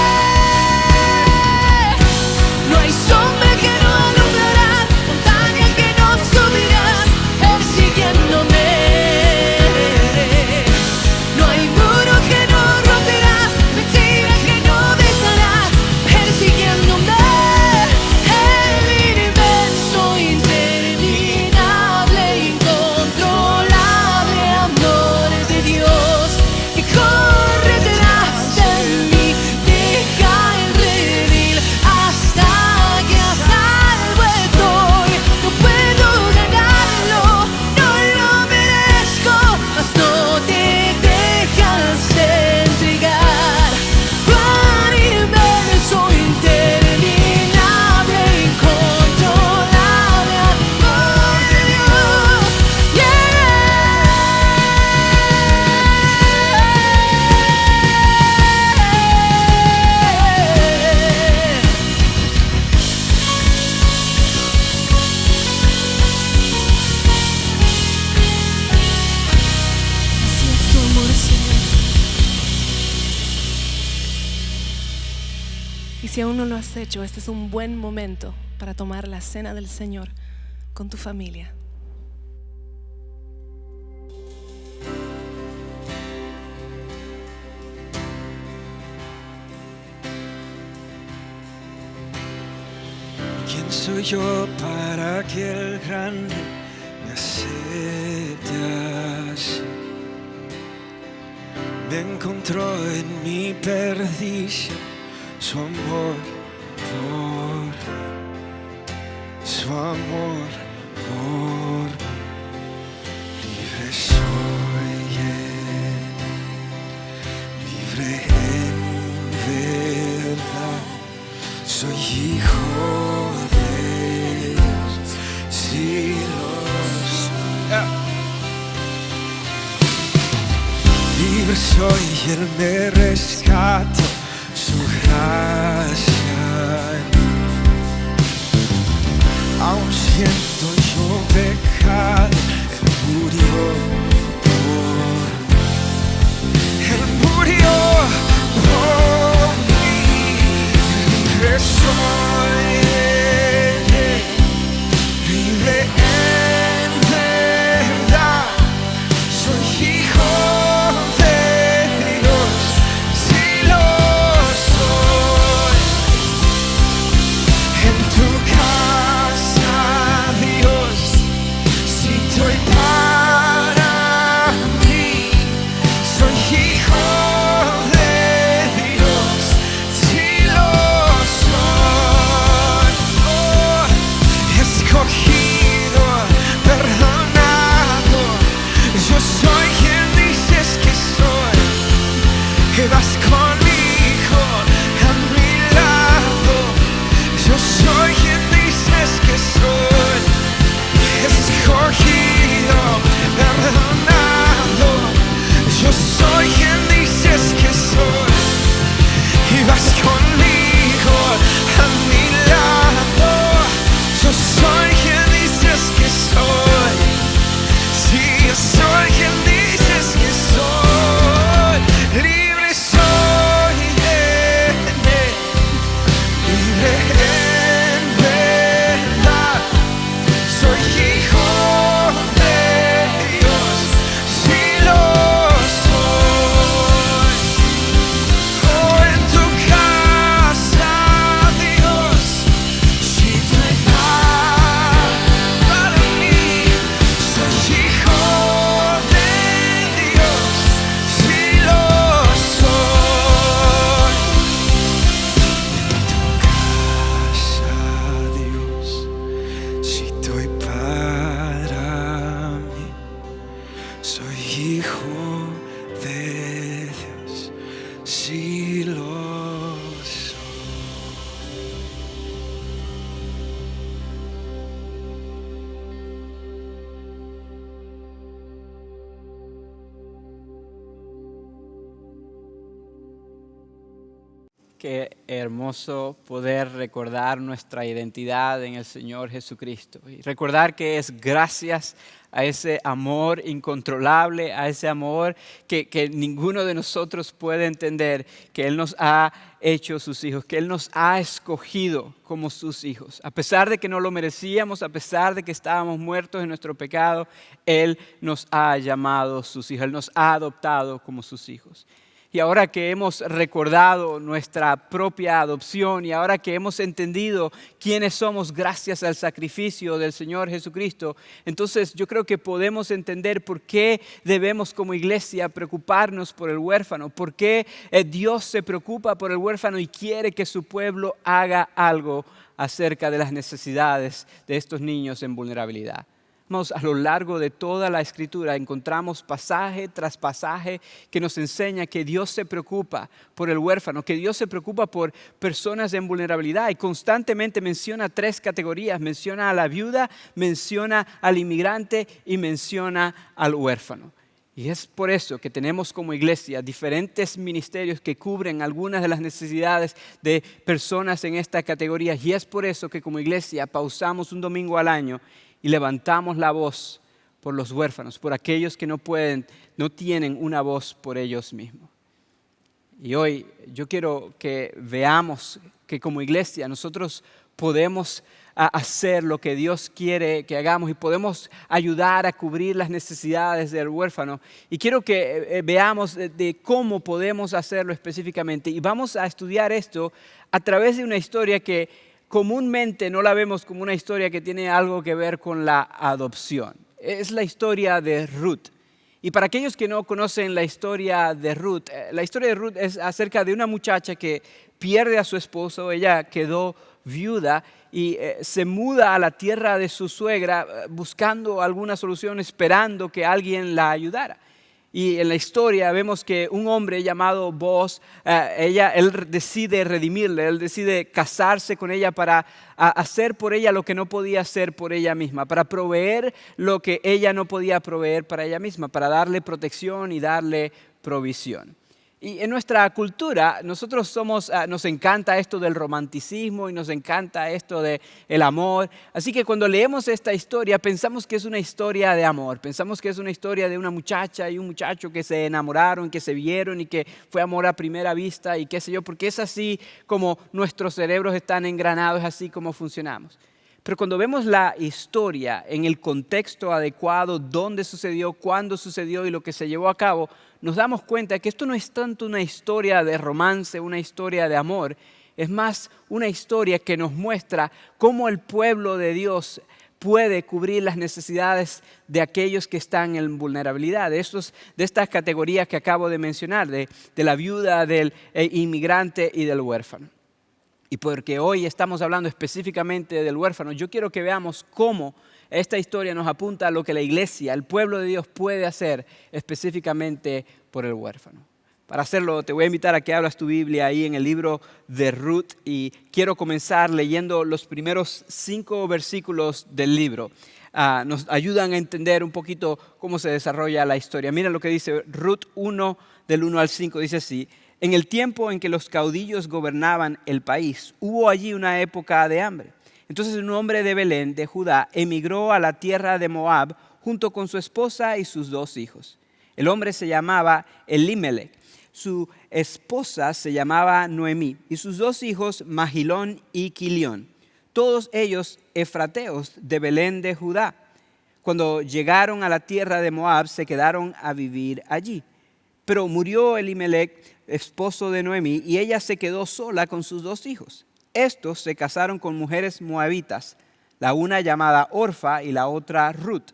No hay sombra que no alumbrarás, montaña que no subirás, persiguiéndome. No hay muro que no romperás, mentira que no desharás, persiguiéndome. El universo interminable, incontrolable amor de Dios que corre detrás de mí, deja el redil hasta que a salvo estoy. No puedo ganarlo, no lo merezco, mas no te dejas de entregar. Cuán inmenso, interminable, incontrolable amor de Dios. Así es tu amor, Señor. Y si aún no lo has hecho, este es un buen momento para tomar la cena del Señor con tu familia. ¿Quién soy yo para que el grande me acepte así? Me encontró en mi perdición su amor por mí, su amor por mí. Libre soy libre en verdad, soy hijo de Dios, si lo soy. Libre soy y Él me rescata, su gracia en mí. Aun siendo yo pecado, Él murió por mí. Él murió por mí. Libre soy, libre en verdad, soy hijo de Dios, si lo soy. En tu casa, Dios, si estoy para mí, soy hijo de Dios, si lo soy. Oh, escogido, perdonado, yo soy quien dices que soy. Que vas conmigo a mi lado, yo soy quien dices que soy. Escogido, perdonado, yo soy quien dices que soy. Y vas conmigo a mi lado, yo soy quien dices que soy. Sí, yo soy quien dices que soy. Libre soy. sí lo soy. Qué hermoso poder recordar nuestra identidad en el Señor Jesucristo y recordar que es gracias a ese amor incontrolable, a ese amor que ninguno de nosotros puede entender, que Él nos ha hecho sus hijos, que Él nos ha escogido como sus hijos. A pesar de que no lo merecíamos, a pesar de que estábamos muertos en nuestro pecado, Él nos ha llamado sus hijos, Él nos ha adoptado como sus hijos. Y ahora que hemos recordado nuestra propia adopción y ahora que hemos entendido quiénes somos gracias al sacrificio del Señor Jesucristo, entonces yo creo que podemos entender por qué debemos como iglesia preocuparnos por el huérfano, por qué Dios se preocupa por el huérfano y quiere que su pueblo haga algo acerca de las necesidades de estos niños en vulnerabilidad. A lo largo de toda la Escritura encontramos pasaje tras pasaje que nos enseña que Dios se preocupa por el huérfano, que Dios se preocupa por personas en vulnerabilidad y constantemente menciona 3 categorías. Menciona a la viuda, menciona al inmigrante y menciona al huérfano. Y es por eso que tenemos como iglesia diferentes ministerios que cubren algunas de las necesidades de personas en esta categoría. Y es por eso que como iglesia pausamos un domingo al año y levantamos la voz por los huérfanos, por aquellos que no tienen una voz por ellos mismos. Y hoy yo quiero que veamos que como iglesia nosotros podemos hacer lo que Dios quiere que hagamos y podemos ayudar a cubrir las necesidades del huérfano. Y quiero que veamos de cómo podemos hacerlo específicamente. Y vamos a estudiar esto a través de una historia que comúnmente no la vemos como una historia que tiene algo que ver con la adopción. Es la historia de Ruth. Y para aquellos que no conocen la historia de Ruth es acerca de una muchacha que pierde a su esposo. Ella quedó viuda y se muda a la tierra de su suegra buscando alguna solución, esperando que alguien la ayudara. Y en la historia vemos que un hombre llamado Boaz, él decide redimirle, él decide casarse con ella para hacer por ella lo que no podía hacer por ella misma, para proveer lo que ella no podía proveer para ella misma, para darle protección y darle provisión. Y en nuestra cultura nosotros nos encanta esto del romanticismo y nos encanta esto del amor. Así que cuando leemos esta historia pensamos que es una historia de amor. Pensamos que es una historia de una muchacha y un muchacho que se enamoraron, que se vieron y que fue amor a primera vista y qué sé yo. Porque es así como nuestros cerebros están engranados, es así como funcionamos. Pero cuando vemos la historia en el contexto adecuado, dónde sucedió, cuándo sucedió y lo que se llevó a cabo, nos damos cuenta que esto no es tanto una historia de romance, una historia de amor, es más una historia que nos muestra cómo el pueblo de Dios puede cubrir las necesidades de aquellos que están en vulnerabilidad, de estas categorías que acabo de mencionar, de la viuda, del inmigrante y del huérfano. Y porque hoy estamos hablando específicamente del huérfano, yo quiero que veamos cómo esta historia nos apunta a lo que la iglesia, el pueblo de Dios puede hacer específicamente por el huérfano. Para hacerlo te voy a invitar a que abras tu Biblia ahí en el libro de Ruth y quiero comenzar leyendo los primeros 5 versículos del libro. Nos ayudan a entender un poquito cómo se desarrolla la historia. Mira lo que dice Ruth 1 del 1 al 5, dice así. En el tiempo en que los caudillos gobernaban el país, hubo allí una época de hambre. Entonces un hombre de Belén, de Judá, emigró a la tierra de Moab junto con su esposa y sus 2 hijos. El hombre se llamaba Elimelech, su esposa se llamaba Noemí y sus 2 hijos Magilón y Quilión, todos ellos efrateos de Belén de Judá. Cuando llegaron a la tierra de Moab se quedaron a vivir allí. Pero murió Elimelech, esposo de Noemí, y ella se quedó sola con sus 2 hijos. Estos se casaron con mujeres moabitas, la una llamada Orfa y la otra Ruth.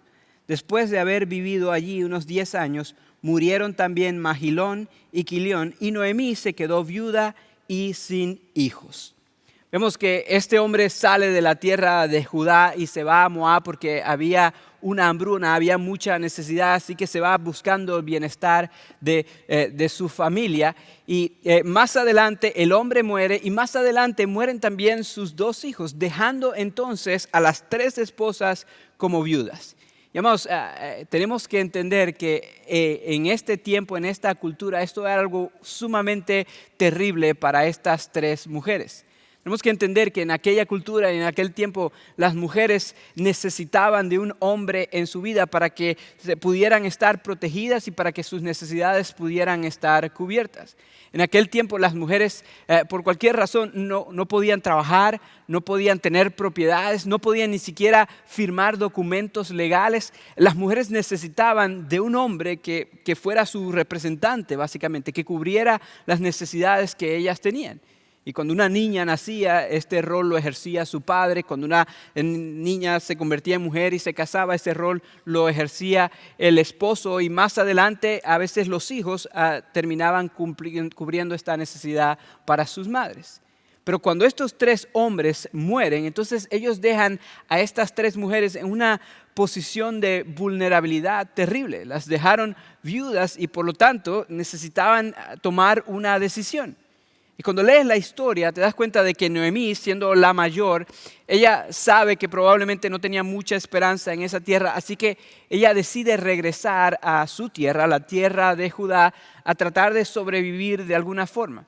Después de haber vivido allí unos 10 años, murieron también Magilón y Quilión, y Noemí se quedó viuda y sin hijos. Vemos que este hombre sale de la tierra de Judá y se va a Moab porque había una hambruna, había mucha necesidad, así que se va buscando el bienestar de su familia. Y más adelante el hombre muere y más adelante mueren también sus 2 hijos, dejando entonces a las 3 esposas como viudas. Y amados, tenemos que entender que en este tiempo, en esta cultura, esto era algo sumamente terrible para estas 3 mujeres. Tenemos que entender que en aquella cultura y en aquel tiempo las mujeres necesitaban de un hombre en su vida para que pudieran estar protegidas y para que sus necesidades pudieran estar cubiertas. En aquel tiempo las mujeres por cualquier razón no podían trabajar, no podían tener propiedades, no podían ni siquiera firmar documentos legales. Las mujeres necesitaban de un hombre que fuera su representante, básicamente, que cubriera las necesidades que ellas tenían. Y cuando una niña nacía, este rol lo ejercía su padre. Cuando una niña se convertía en mujer y se casaba, ese rol lo ejercía el esposo. Y más adelante, a veces los hijos terminaban cubriendo esta necesidad para sus madres. Pero cuando estos 3 hombres mueren, entonces ellos dejan a estas 3 mujeres en una posición de vulnerabilidad terrible. Las dejaron viudas y por lo tanto necesitaban tomar una decisión. Y cuando lees la historia te das cuenta de que Noemí, siendo la mayor, ella sabe que probablemente no tenía mucha esperanza en esa tierra, así que ella decide regresar a su tierra, la tierra de Judá, a tratar de sobrevivir de alguna forma.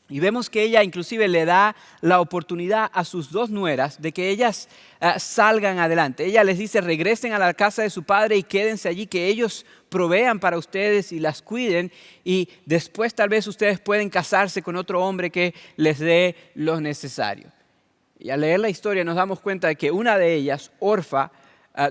Y vemos que ella inclusive le da la oportunidad a sus 2 nueras de que ellas salgan adelante. Ella les dice, regresen a la casa de su padre y quédense allí, que ellos provean para ustedes y las cuiden. Y después tal vez ustedes pueden casarse con otro hombre que les dé lo necesario. Y al leer la historia nos damos cuenta de que una de ellas, Orfa,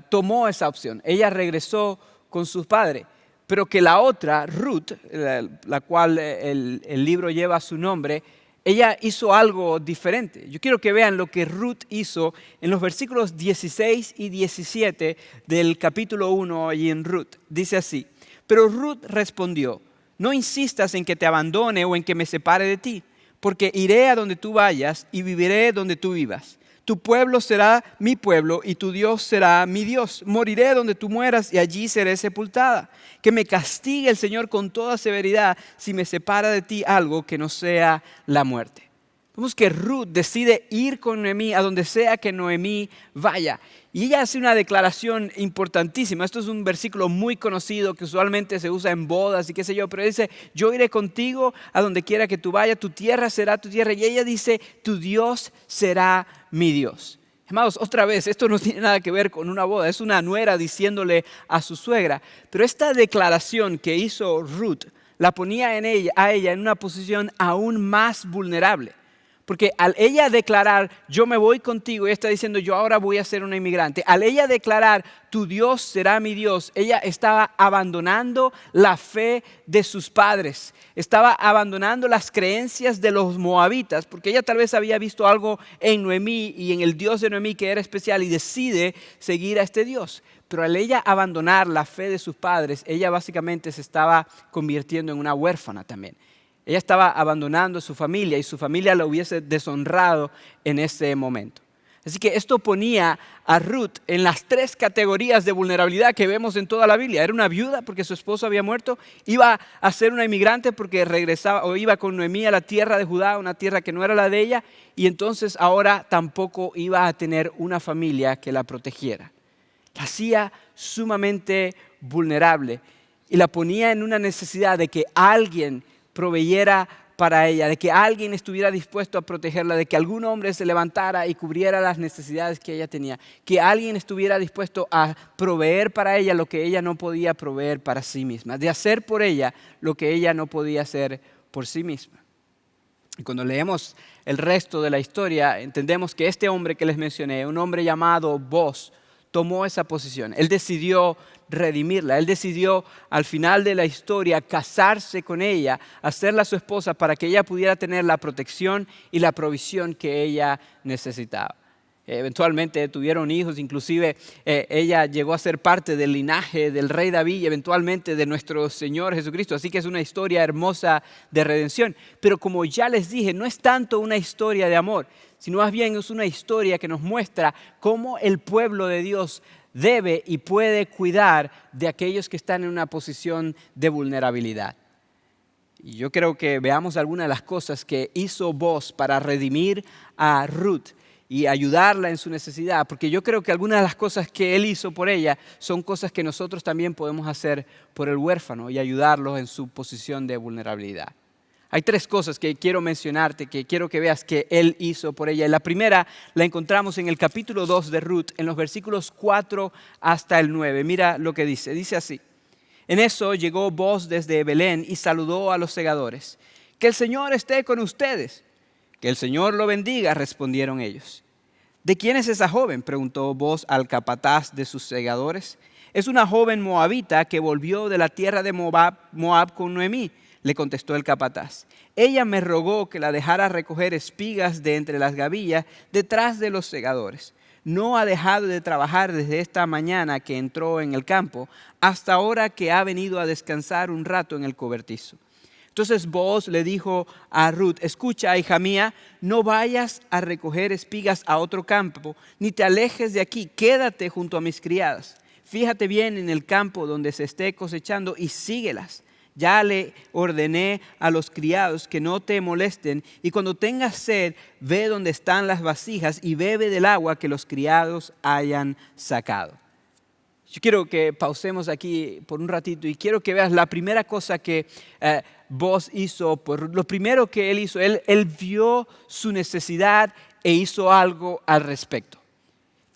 tomó esa opción. Ella regresó con su padre. Pero que la otra, Ruth, la cual el libro lleva su nombre, ella hizo algo diferente. Yo quiero que vean lo que Ruth hizo en los versículos 16 y 17 del capítulo 1 allí en Ruth. Dice así, pero Ruth respondió, no insistas en que te abandone o en que me separe de ti, porque iré a donde tú vayas y viviré donde tú vivas. Tu pueblo será mi pueblo y tu Dios será mi Dios. Moriré donde tú mueras y allí seré sepultada. Que me castigue el Señor con toda severidad si me separa de ti algo que no sea la muerte. Vemos que Ruth decide ir con Noemí a donde sea que Noemí vaya. Y ella hace una declaración importantísima. Esto es un versículo muy conocido que usualmente se usa en bodas y qué sé yo. Pero dice, yo iré contigo a donde quiera que tú vayas. Tu tierra será tu tierra. Y ella dice, tu Dios será mi Dios. Amados, otra vez, esto no tiene nada que ver con una boda. Es una nuera diciéndole a su suegra. Pero esta declaración que hizo Ruth la ponía a ella en una posición aún más vulnerable. Porque al ella declarar, yo me voy contigo, ella está diciendo, yo ahora voy a ser una inmigrante. Al ella declarar, tu Dios será mi Dios, ella estaba abandonando la fe de sus padres. Estaba abandonando las creencias de los moabitas, porque ella tal vez había visto algo en Noemí y en el Dios de Noemí que era especial y decide seguir a este Dios. Pero al ella abandonar la fe de sus padres, ella básicamente se estaba convirtiendo en una huérfana también. Ella estaba abandonando su familia y su familia la hubiese deshonrado en ese momento. Así que esto ponía a Ruth en las 3 categorías de vulnerabilidad que vemos en toda la Biblia. Era una viuda porque su esposo había muerto, iba a ser una inmigrante porque regresaba o iba con Noemí a la tierra de Judá, una tierra que no era la de ella, y entonces ahora tampoco iba a tener una familia que la protegiera. La hacía sumamente vulnerable y la ponía en una necesidad de que alguien proveyera para ella, de que alguien estuviera dispuesto a protegerla, de que algún hombre se levantara y cubriera las necesidades que ella tenía, que alguien estuviera dispuesto a proveer para ella lo que ella no podía proveer para sí misma, de hacer por ella lo que ella no podía hacer por sí misma. Y cuando leemos el resto de la historia, entendemos que este hombre que les mencioné, un hombre llamado Boaz, tomó esa posición. Él decidió redimirla. Él decidió al final de la historia casarse con ella, hacerla su esposa para que ella pudiera tener la protección y la provisión que ella necesitaba. Eventualmente tuvieron hijos, inclusive ella llegó a ser parte del linaje del rey David y eventualmente de nuestro Señor Jesucristo. Así que es una historia hermosa de redención. Pero como ya les dije, no es tanto una historia de amor, sino más bien es una historia que nos muestra cómo el pueblo de Dios debe y puede cuidar de aquellos que están en una posición de vulnerabilidad. Y yo creo que veamos algunas de las cosas que hizo Boaz para redimir a Ruth y ayudarla en su necesidad, porque yo creo que algunas de las cosas que él hizo por ella son cosas que nosotros también podemos hacer por el huérfano y ayudarlos en su posición de vulnerabilidad. Hay 3 cosas que quiero mencionarte, que quiero que veas que él hizo por ella. La primera la encontramos en el capítulo 2 de Ruth, en los versículos 4 hasta el 9. Mira lo que dice. Dice así: en eso llegó Boaz desde Belén y saludó a los segadores. Que el Señor esté con ustedes. Que el Señor lo bendiga, respondieron ellos. ¿De quién es esa joven?, preguntó Boaz al capataz de sus segadores. Es una joven moabita que volvió de la tierra de Moab con Noemí, le contestó el capataz. Ella me rogó que la dejara recoger espigas de entre las gavillas detrás de los segadores. No ha dejado de trabajar desde esta mañana que entró en el campo hasta ahora que ha venido a descansar un rato en el cobertizo. Entonces Boaz le dijo a Ruth: escucha, hija mía, no vayas a recoger espigas a otro campo, ni te alejes de aquí, quédate junto a mis criadas. Fíjate bien en el campo donde se esté cosechando y síguelas. Ya le ordené a los criados que no te molesten, y cuando tengas sed, ve donde están las vasijas y bebe del agua que los criados hayan sacado. Yo quiero que pausemos aquí por un ratito y quiero que veas la primera cosa que Boaz hizo. Lo primero que él hizo, él vio su necesidad e hizo algo al respecto.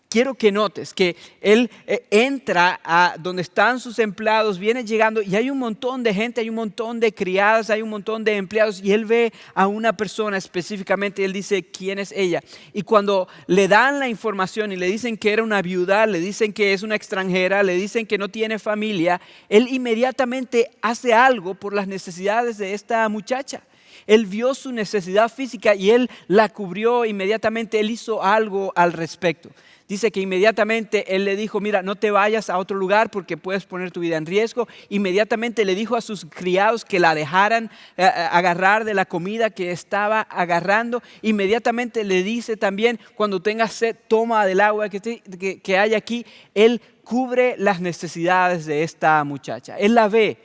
Quiero que notes que él entra a donde están sus empleados, viene llegando y hay un montón de gente, hay un montón de criadas, hay un montón de empleados, y él ve a una persona específicamente y él dice: ¿quién es ella? Y cuando le dan la información y le dicen que era una viuda, le dicen que es una extranjera, le dicen que no tiene familia, él inmediatamente hace algo por las necesidades de esta muchacha. Él vio su necesidad física y él la cubrió inmediatamente, él hizo algo al respecto. Dice que inmediatamente él le dijo: mira, no te vayas a otro lugar porque puedes poner tu vida en riesgo. Inmediatamente le dijo a sus criados que la dejaran agarrar de la comida que estaba agarrando. Inmediatamente le dice también: cuando tengas sed, toma del agua que hay aquí. Él cubre las necesidades de esta muchacha. Él la ve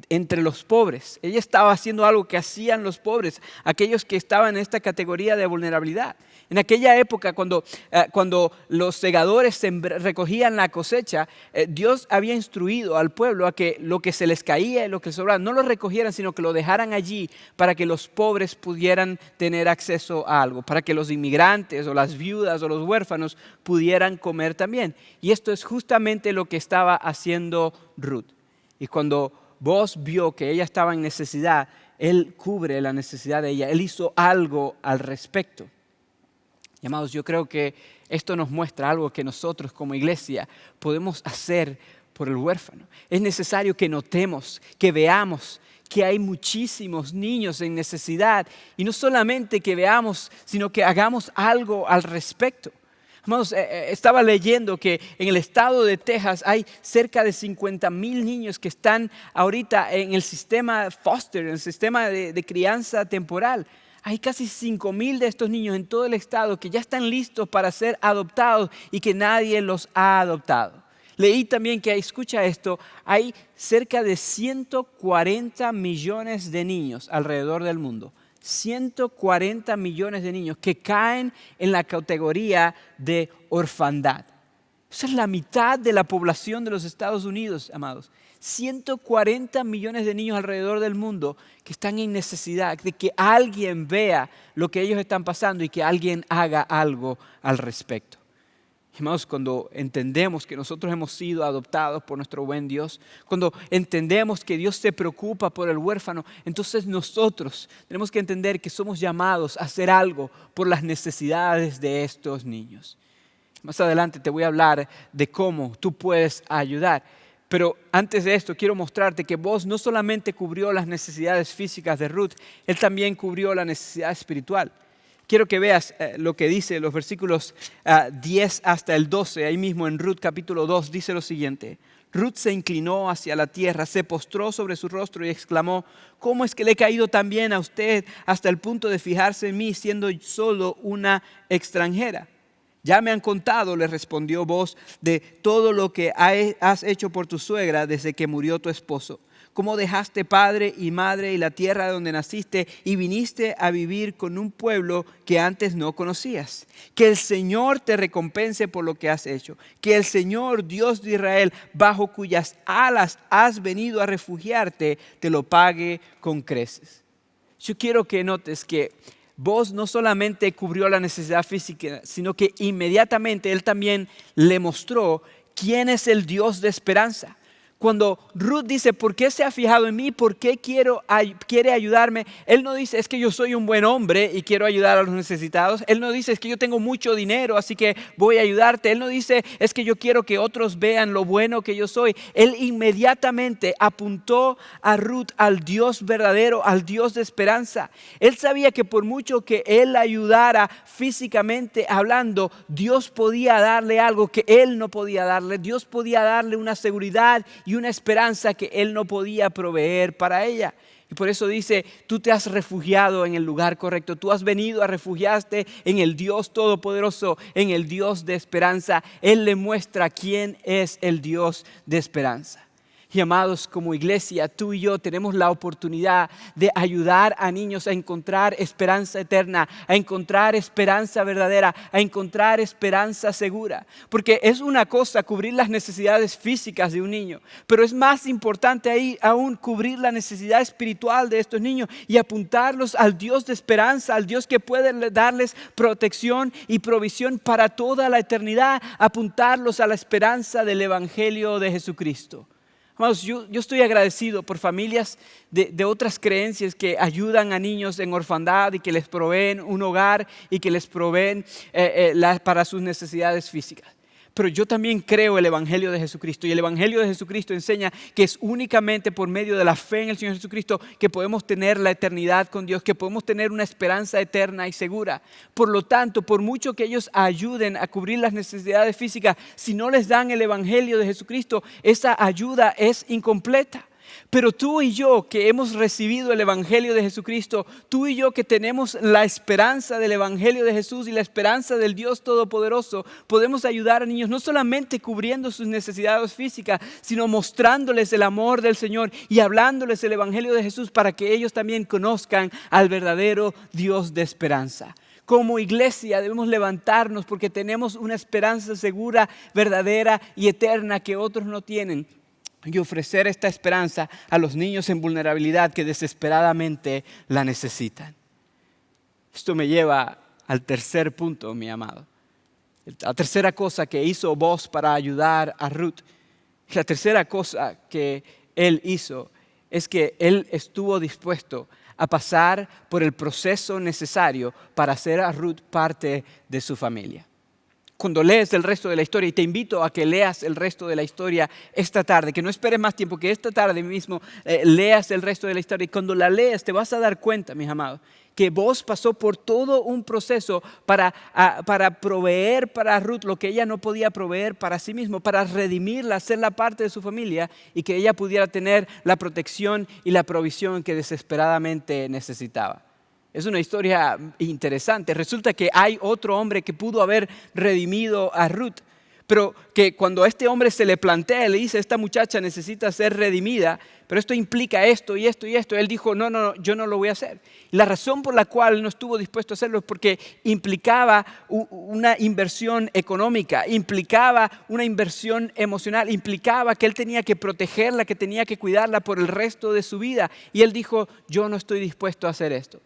entre los pobres. Ella estaba haciendo algo que hacían los pobres, aquellos que estaban en esta categoría de vulnerabilidad. En aquella época, cuando los segadores recogían la cosecha, Dios había instruido al pueblo a que lo que se les caía y lo que les sobraba no lo recogieran, sino que lo dejaran allí para que los pobres pudieran tener acceso a algo, para que los inmigrantes o las viudas o los huérfanos pudieran comer también. Y esto es justamente lo que estaba haciendo Ruth. Y cuando Boaz vio que ella estaba en necesidad, él cubre la necesidad de ella. Él hizo algo al respecto. Y amados, yo creo que esto nos muestra algo que nosotros como iglesia podemos hacer por el huérfano. Es necesario que notemos, que veamos que hay muchísimos niños en necesidad. Y no solamente que veamos, sino que hagamos algo al respecto. Amados, estaba leyendo que en el estado de Texas hay cerca de 50,000 niños que están ahorita en el sistema foster, en el sistema de crianza temporal. Hay casi 5,000 de estos niños en todo el estado que ya están listos para ser adoptados y que nadie los ha adoptado. Leí también que, escucha esto, hay cerca de 140 millones de niños alrededor del mundo. 140 millones de niños que caen en la categoría de orfandad. Esa es la mitad de la población de los Estados Unidos, amados. 140 millones de niños alrededor del mundo que están en necesidad de que alguien vea lo que ellos están pasando y que alguien haga algo al respecto. Amados, cuando entendemos que nosotros hemos sido adoptados por nuestro buen Dios, cuando entendemos que Dios se preocupa por el huérfano, entonces nosotros tenemos que entender que somos llamados a hacer algo por las necesidades de estos niños. Más adelante te voy a hablar de cómo tú puedes ayudar. Pero antes de esto quiero mostrarte que Boaz no solamente cubrió las necesidades físicas de Ruth, él también cubrió la necesidad espiritual. quiero que veas lo que dice los versículos 10 hasta el 12, ahí mismo en Ruth capítulo 2, dice lo siguiente. Ruth se inclinó hacia la tierra, se postró sobre su rostro y exclamó, ¿cómo es que le he caído tan bien a usted hasta el punto de fijarse en mí siendo solo una extranjera? Ya me han contado, le respondió Boaz, de todo lo que has hecho por tu suegra desde que murió tu esposo. Cómo dejaste padre y madre y la tierra donde naciste y viniste a vivir con un pueblo que antes no conocías. Que el Señor te recompense por lo que has hecho. Que el Señor, Dios de Israel, bajo cuyas alas has venido a refugiarte, te lo pague con creces. Yo quiero que notes que Boaz no solamente cubrió la necesidad física, sino que inmediatamente él también le mostró quién es el Dios de esperanza. Cuando Ruth dice, ¿por qué se ha fijado en mí? ¿Por qué quiere ayudarme? Él no dice, es que yo soy un buen hombre y quiero ayudar a los necesitados. Él no dice, es que yo tengo mucho dinero, así que voy a ayudarte. Él no dice, es que yo quiero que otros vean lo bueno que yo soy. Él inmediatamente apuntó a Ruth al Dios verdadero, al Dios de esperanza. Él sabía que por mucho que él la ayudara físicamente hablando, Dios podía darle algo que él no podía darle. Dios podía darle una seguridad y una esperanza que él no podía proveer para ella. Y por eso dice, tú te has refugiado en el lugar correcto. Tú has venido a refugiarte en el Dios Todopoderoso, en el Dios de esperanza. Él le muestra quién es el Dios de esperanza. Y amados, como iglesia, tú y yo tenemos la oportunidad de ayudar a niños a encontrar esperanza eterna, a encontrar esperanza verdadera, a encontrar esperanza segura. Porque es una cosa cubrir las necesidades físicas de un niño, pero es más importante ahí aún cubrir la necesidad espiritual de estos niños y apuntarlos al Dios de esperanza, al Dios que puede darles protección y provisión para toda la eternidad, apuntarlos a la esperanza del Evangelio de Jesucristo. Amados, yo estoy agradecido por familias de otras creencias que ayudan a niños en orfandad y que les proveen un hogar y que les proveen para sus necesidades físicas. Pero yo también creo el Evangelio de Jesucristo, y el Evangelio de Jesucristo enseña que es únicamente por medio de la fe en el Señor Jesucristo que podemos tener la eternidad con Dios, que podemos tener una esperanza eterna y segura. Por lo tanto, por mucho que ellos ayuden a cubrir las necesidades físicas, si no les dan el Evangelio de Jesucristo, esa ayuda es incompleta. Pero tú y yo que hemos recibido el Evangelio de Jesucristo, tú y yo que tenemos la esperanza del Evangelio de Jesús y la esperanza del Dios Todopoderoso, podemos ayudar a niños no solamente cubriendo sus necesidades físicas, sino mostrándoles el amor del Señor y hablándoles el Evangelio de Jesús para que ellos también conozcan al verdadero Dios de esperanza. Como iglesia debemos levantarnos porque tenemos una esperanza segura, verdadera y eterna que otros no tienen. Y ofrecer esta esperanza a los niños en vulnerabilidad que desesperadamente la necesitan. Esto me lleva al tercer punto, mi amado. La tercera cosa que hizo Boaz para ayudar a Ruth. La tercera cosa que él hizo es que él estuvo dispuesto a pasar por el proceso necesario para hacer a Ruth parte de su familia. Cuando lees el resto de la historia, y te invito a que leas el resto de la historia esta tarde, que no esperes más tiempo, que esta tarde mismo leas el resto de la historia, y cuando la leas te vas a dar cuenta, mis amados, que Boaz pasó por todo un proceso para proveer para Ruth lo que ella no podía proveer para sí mismo, para redimirla, hacerla parte de su familia y que ella pudiera tener la protección y la provisión que desesperadamente necesitaba. Es una historia interesante. Resulta que hay otro hombre que pudo haber redimido a Ruth, pero que cuando a este hombre se le plantea, le dice, esta muchacha necesita ser redimida, pero esto implica esto y esto y esto. Él dijo, no, yo no lo voy a hacer. Y la razón por la cual él no estuvo dispuesto a hacerlo es porque implicaba una inversión económica, implicaba una inversión emocional, implicaba que él tenía que protegerla, que tenía que cuidarla por el resto de su vida. Y él dijo, yo no estoy dispuesto a hacer esto.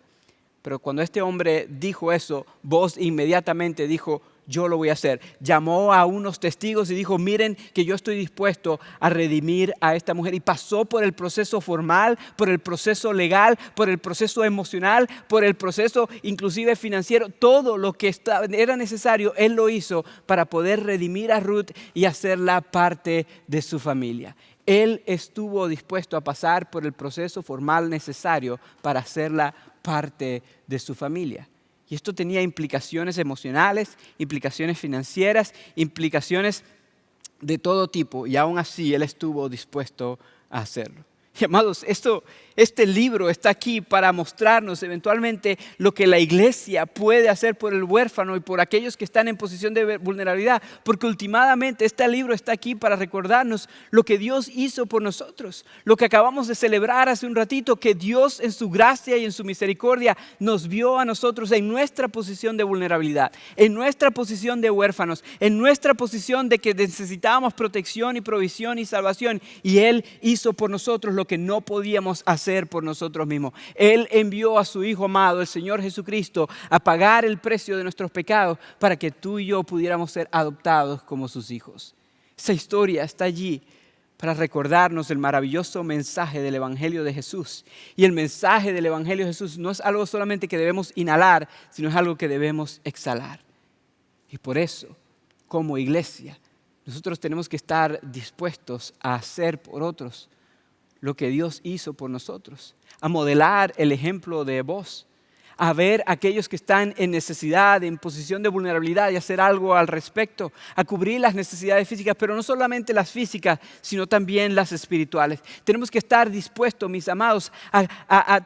Pero cuando este hombre dijo eso, Boaz inmediatamente dijo, yo lo voy a hacer. Llamó a unos testigos y dijo, miren que yo estoy dispuesto a redimir a esta mujer. Y pasó por el proceso formal, por el proceso legal, por el proceso emocional, por el proceso inclusive financiero. Todo lo que era necesario, él lo hizo para poder redimir a Ruth y hacerla parte de su familia. Él estuvo dispuesto a pasar por el proceso formal necesario para hacerla parte de su familia. Y esto tenía implicaciones emocionales, implicaciones financieras, implicaciones de todo tipo. Y aún así Él estuvo dispuesto a hacerlo. Y amados, este libro está aquí para mostrarnos eventualmente lo que la iglesia puede hacer por el huérfano y por aquellos que están en posición de vulnerabilidad. Porque últimamente este libro está aquí para recordarnos lo que Dios hizo por nosotros. Lo que acabamos de celebrar hace un ratito, que Dios en su gracia y en su misericordia nos vio a nosotros en nuestra posición de vulnerabilidad, en nuestra posición de huérfanos, en nuestra posición de que necesitábamos protección y provisión y salvación. Y Él hizo por nosotros lo que no podíamos hacer por nosotros mismos. Él envió a su Hijo amado, el Señor Jesucristo, a pagar el precio de nuestros pecados para que tú y yo pudiéramos ser adoptados como sus hijos. Esa historia está allí para recordarnos el maravilloso mensaje del Evangelio de Jesús. Y el mensaje del Evangelio de Jesús no es algo solamente que debemos inhalar, sino es algo que debemos exhalar. Y por eso, como iglesia, nosotros tenemos que estar dispuestos a hacer por otros lo que Dios hizo por nosotros, a modelar el ejemplo de vos, a ver a aquellos que están en necesidad, en posición de vulnerabilidad y hacer algo al respecto, a cubrir las necesidades físicas, pero no solamente las físicas, sino también las espirituales. Tenemos que estar dispuestos, mis amados,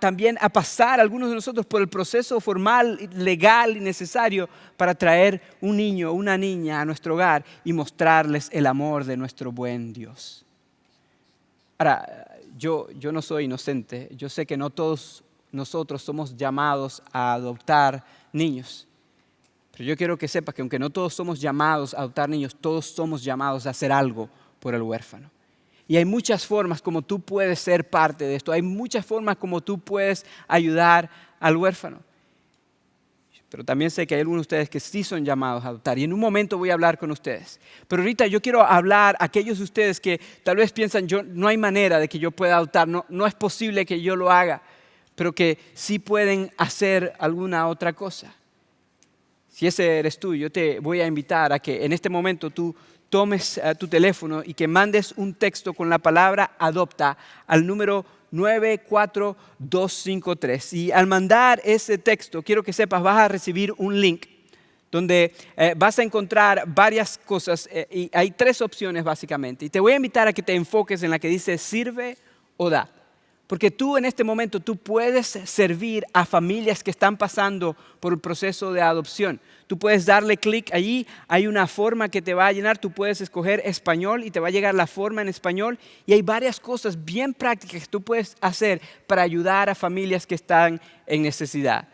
también a pasar algunos de nosotros por el proceso formal, legal y necesario para traer un niño o una niña a nuestro hogar y mostrarles el amor de nuestro buen Dios. Ahora, yo no soy inocente. Yo sé que no todos nosotros somos llamados a adoptar niños. Pero yo quiero que sepas que aunque no todos somos llamados a adoptar niños, todos somos llamados a hacer algo por el huérfano. Y hay muchas formas como tú puedes ser parte de esto. Hay muchas formas como tú puedes ayudar al huérfano. Pero también sé que hay algunos de ustedes que sí son llamados a adoptar. Y en un momento voy a hablar con ustedes. Pero ahorita yo quiero hablar a aquellos de ustedes que tal vez piensan, no hay manera de que yo pueda adoptar, no es posible que yo lo haga, pero que sí pueden hacer alguna otra cosa. Si ese eres tú, yo te voy a invitar a que en este momento tú tomes tu teléfono y que mandes un texto con la palabra adopta al número 94253. Y al mandar ese texto, quiero que sepas, vas a recibir un link donde vas a encontrar varias cosas y hay 3 opciones básicamente. Y te voy a invitar a que te enfoques en la que dice sirve o da. Porque tú en este momento tú puedes servir a familias que están pasando por el proceso de adopción. Tú puedes darle clic allí, hay una forma que te va a llenar, tú puedes escoger español y te va a llegar la forma en español. Y hay varias cosas bien prácticas que tú puedes hacer para ayudar a familias que están en necesidad.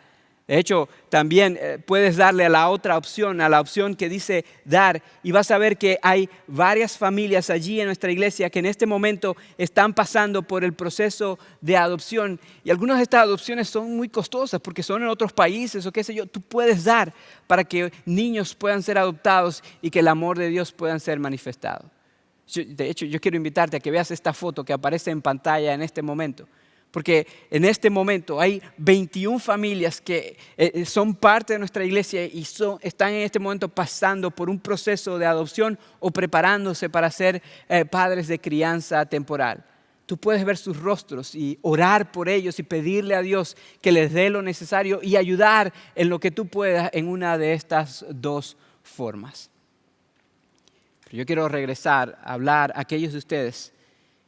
De hecho, también puedes darle a la otra opción, a la opción que dice dar, y vas a ver que hay varias familias allí en nuestra iglesia que en este momento están pasando por el proceso de adopción. Y algunas de estas adopciones son muy costosas porque son en otros países o qué sé yo. Tú puedes dar para que niños puedan ser adoptados y que el amor de Dios puedan ser manifestado. De hecho, yo quiero invitarte a que veas esta foto que aparece en pantalla en este momento. Porque en este momento hay 21 familias que son parte de nuestra iglesia y están en este momento pasando por un proceso de adopción o preparándose para ser padres de crianza temporal. Tú puedes ver sus rostros y orar por ellos y pedirle a Dios que les dé lo necesario y ayudar en lo que tú puedas en una de estas 2 formas. Pero yo quiero regresar a hablar a aquellos de ustedes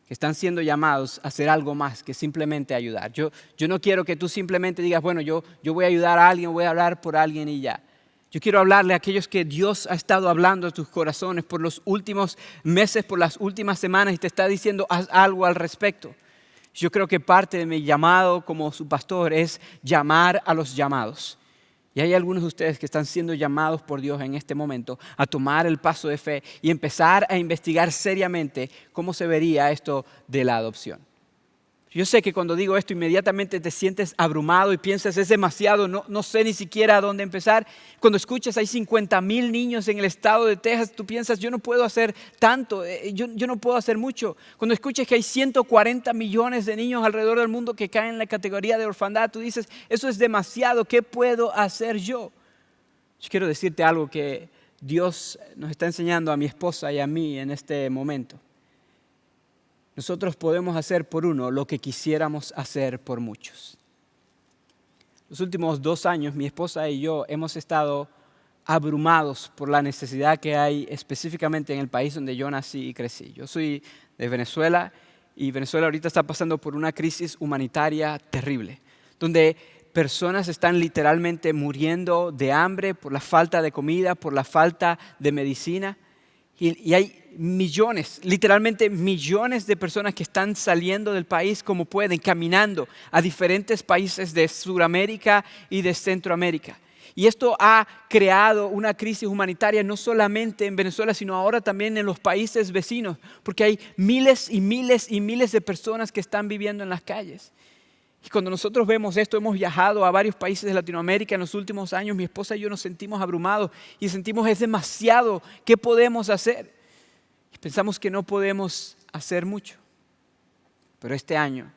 que están siendo llamados a hacer algo más que simplemente ayudar. Yo no quiero que tú simplemente digas, bueno, yo voy a ayudar a alguien, voy a hablar por alguien y ya. Yo quiero hablarle a aquellos que Dios ha estado hablando a tus corazones por los últimos meses, por las últimas semanas y te está diciendo, haz algo al respecto. Yo creo que parte de mi llamado como su pastor es llamar a los llamados. Y hay algunos de ustedes que están siendo llamados por Dios en este momento a tomar el paso de fe y empezar a investigar seriamente cómo se vería esto de la adopción. Yo sé que cuando digo esto inmediatamente te sientes abrumado y piensas es demasiado, no sé ni siquiera a dónde empezar. Cuando escuchas hay 50,000 niños en el estado de Texas, tú piensas yo no puedo hacer tanto, yo no puedo hacer mucho. Cuando escuchas que hay 140 millones de niños alrededor del mundo que caen en la categoría de orfandad, tú dices eso es demasiado, ¿qué puedo hacer yo? Yo quiero decirte algo que Dios nos está enseñando a mi esposa y a mí en este momento. Nosotros podemos hacer por uno lo que quisiéramos hacer por muchos. Los últimos 2 años, mi esposa y yo hemos estado abrumados por la necesidad que hay específicamente en el país donde yo nací y crecí. Yo soy de Venezuela y Venezuela ahorita está pasando por una crisis humanitaria terrible, donde personas están literalmente muriendo de hambre por la falta de comida, por la falta de medicina. Y hay millones, literalmente millones de personas que están saliendo del país como pueden, caminando a diferentes países de Sudamérica y de Centroamérica. Y esto ha creado una crisis humanitaria no solamente en Venezuela, sino ahora también en los países vecinos, porque hay miles y miles y miles de personas que están viviendo en las calles. Y cuando nosotros vemos esto, hemos viajado a varios países de Latinoamérica en los últimos años, mi esposa y yo nos sentimos abrumados y sentimos es demasiado, ¿qué podemos hacer? Y pensamos que no podemos hacer mucho. Pero este año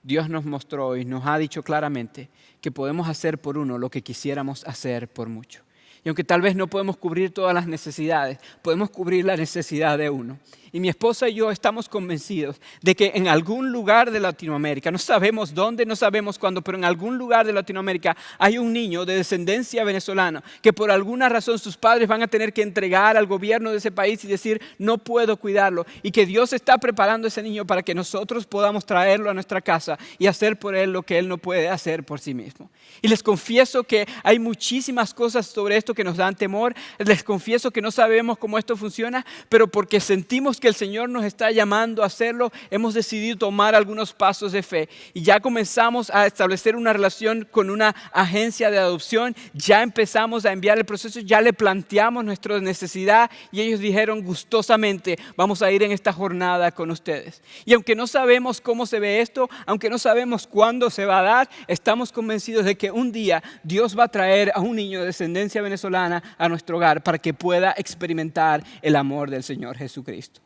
Dios nos mostró y nos ha dicho claramente que podemos hacer por uno lo que quisiéramos hacer por mucho. Y aunque tal vez no podemos cubrir todas las necesidades, podemos cubrir la necesidad de uno. Y mi esposa y yo estamos convencidos de que en algún lugar de Latinoamérica, no sabemos dónde, no sabemos cuándo, pero en algún lugar de Latinoamérica hay un niño de descendencia venezolana que por alguna razón sus padres van a tener que entregar al gobierno de ese país y decir, no puedo cuidarlo. Y que Dios está preparando a ese niño para que nosotros podamos traerlo a nuestra casa y hacer por él lo que él no puede hacer por sí mismo. Y les confieso que hay muchísimas cosas sobre esto que nos dan temor. Les confieso que no sabemos cómo esto funciona, pero porque sentimos que el Señor nos está llamando a hacerlo, hemos decidido tomar algunos pasos de fe. Y ya comenzamos a establecer una relación con una agencia de adopción, ya empezamos a enviar el proceso, ya le planteamos nuestra necesidad y ellos dijeron gustosamente, vamos a ir en esta jornada con ustedes. Y aunque no sabemos cómo se ve esto, aunque no sabemos cuándo se va a dar, estamos convencidos de que un día Dios va a traer a un niño de descendencia venezolana a nuestro hogar para que pueda experimentar el amor del Señor Jesucristo.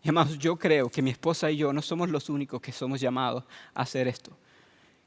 Y amados, yo creo que mi esposa y yo no somos los únicos que somos llamados a hacer esto.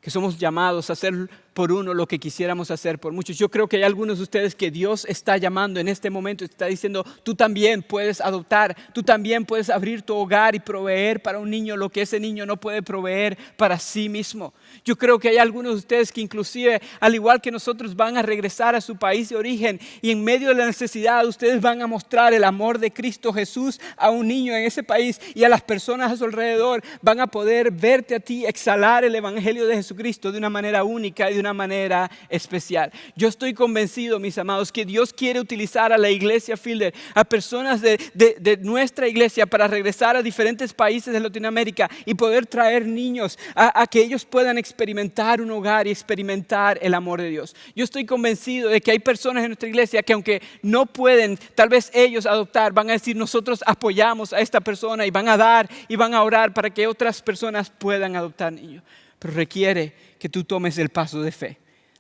Que somos llamados a hacer por uno lo que quisiéramos hacer por muchos. Yo creo que hay algunos de ustedes que Dios está llamando en este momento, está diciendo, tú también puedes adoptar, tú también puedes abrir tu hogar y proveer para un niño lo que ese niño no puede proveer para sí mismo. Yo creo que hay algunos de ustedes que inclusive, al igual que nosotros, van a regresar a su país de origen y en medio de la necesidad ustedes van a mostrar el amor de Cristo Jesús a un niño en ese país y a las personas a su alrededor van a poder verte a ti exhalar el evangelio de Jesucristo de una manera única y de una manera especial. Yo estoy convencido, mis amados, que Dios quiere utilizar a la iglesia Fielder, a personas de nuestra iglesia para regresar a diferentes países de Latinoamérica y poder traer niños a que ellos puedan experimentar un hogar y experimentar el amor de Dios. Yo estoy convencido de que hay personas en nuestra iglesia que aunque no pueden, tal vez ellos adoptar, van a decir nosotros apoyamos a esta persona y van a dar y van a orar para que otras personas puedan adoptar niños. Pero requiere que tú tomes el paso de fe.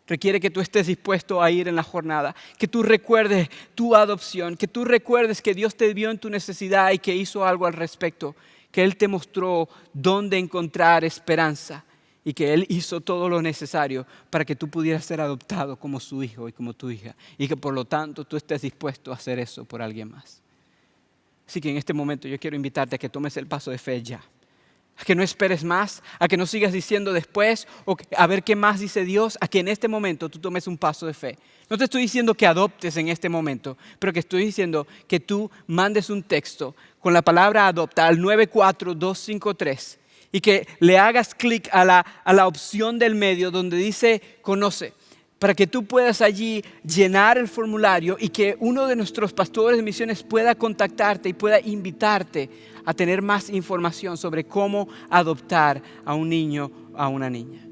Requiere que tú estés dispuesto a ir en la jornada, que tú recuerdes tu adopción, que tú recuerdes que Dios te vio en tu necesidad y que hizo algo al respecto, que Él te mostró dónde encontrar esperanza y que Él hizo todo lo necesario para que tú pudieras ser adoptado como su hijo y como tu hija y que por lo tanto tú estés dispuesto a hacer eso por alguien más. Así que en este momento yo quiero invitarte a que tomes el paso de fe ya. A que no esperes más, a que no sigas diciendo después o a ver qué más dice Dios, a que en este momento tú tomes un paso de fe. No te estoy diciendo que adoptes en este momento, pero que estoy diciendo que tú mandes un texto con la palabra adopta al 94253 y que le hagas clic a la opción del medio donde dice conoce, para que tú puedas allí llenar el formulario y que uno de nuestros pastores de misiones pueda contactarte y pueda invitarte a tener más información sobre cómo adoptar a un niño o a una niña.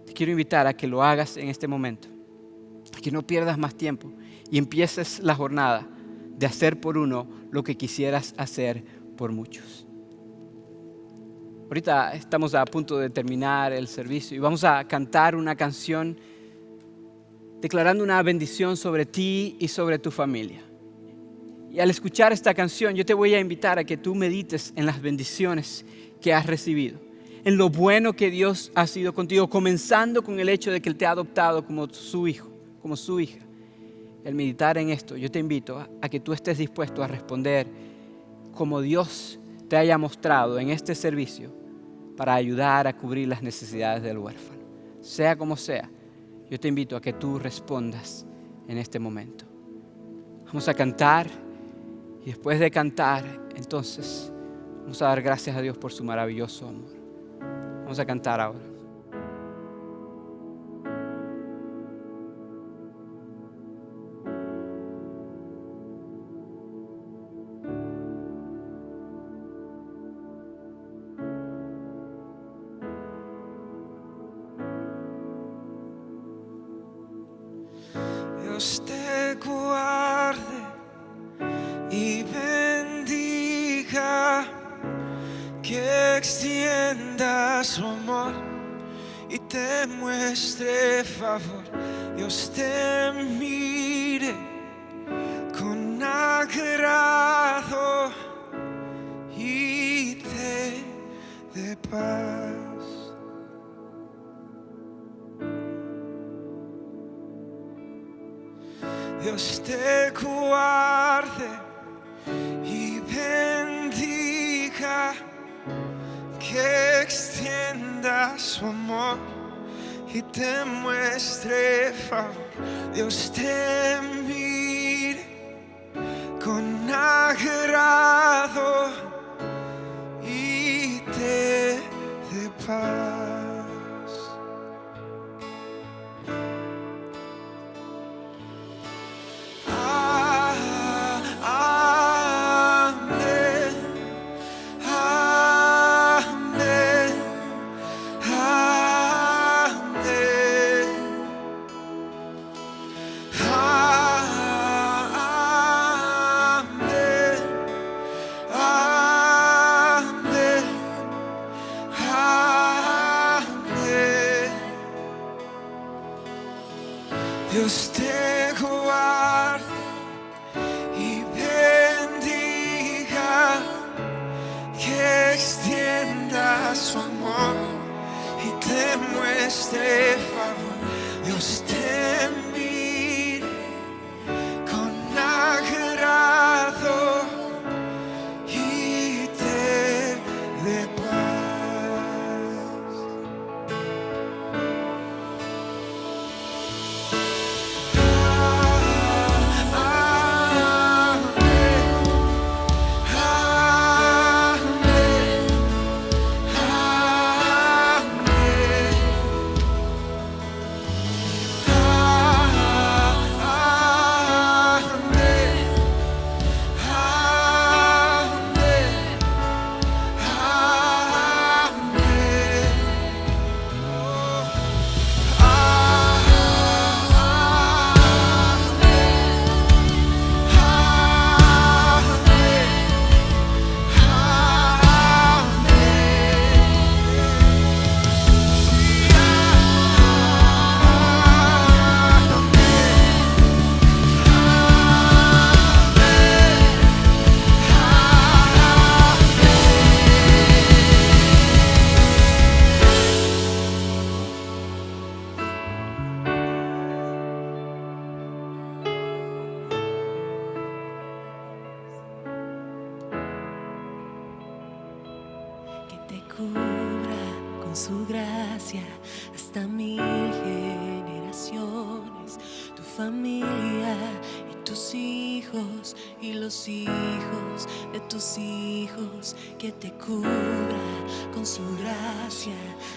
Te quiero invitar a que lo hagas en este momento, a que no pierdas más tiempo y empieces la jornada de hacer por uno lo que quisieras hacer por muchos. Ahorita estamos a punto de terminar el servicio y vamos a cantar una canción declarando una bendición sobre ti y sobre tu familia. Y al escuchar esta canción, yo te voy a invitar a que tú medites en las bendiciones que has recibido, en lo bueno que Dios ha sido contigo, comenzando con el hecho de que Él te ha adoptado como su hijo, como su hija. Al meditar en esto, yo te invito a que tú estés dispuesto a responder como Dios te haya mostrado en este servicio para ayudar a cubrir las necesidades del huérfano. Sea como sea, Yo te invito a que tú respondas en este momento. Vamos a cantar y después de cantar, entonces vamos a dar gracias a Dios por su maravilloso amor. Vamos a cantar ahora. Dios te guarde y bendiga, que extienda su amor y te muestre favor. Dios te mire con agrado y te dé paz. Dios te guarde y bendiga, que extienda su amor y te muestre favor. Dios te mire con agrado y te dé paz. Dios te guarde y bendiga, que extienda su amor y te muestre favor. Dios te mire con agrado y te dé cubra con su gracia hasta 1000 generaciones, tu familia y tus hijos y los hijos de tus hijos, que te cubra con su gracia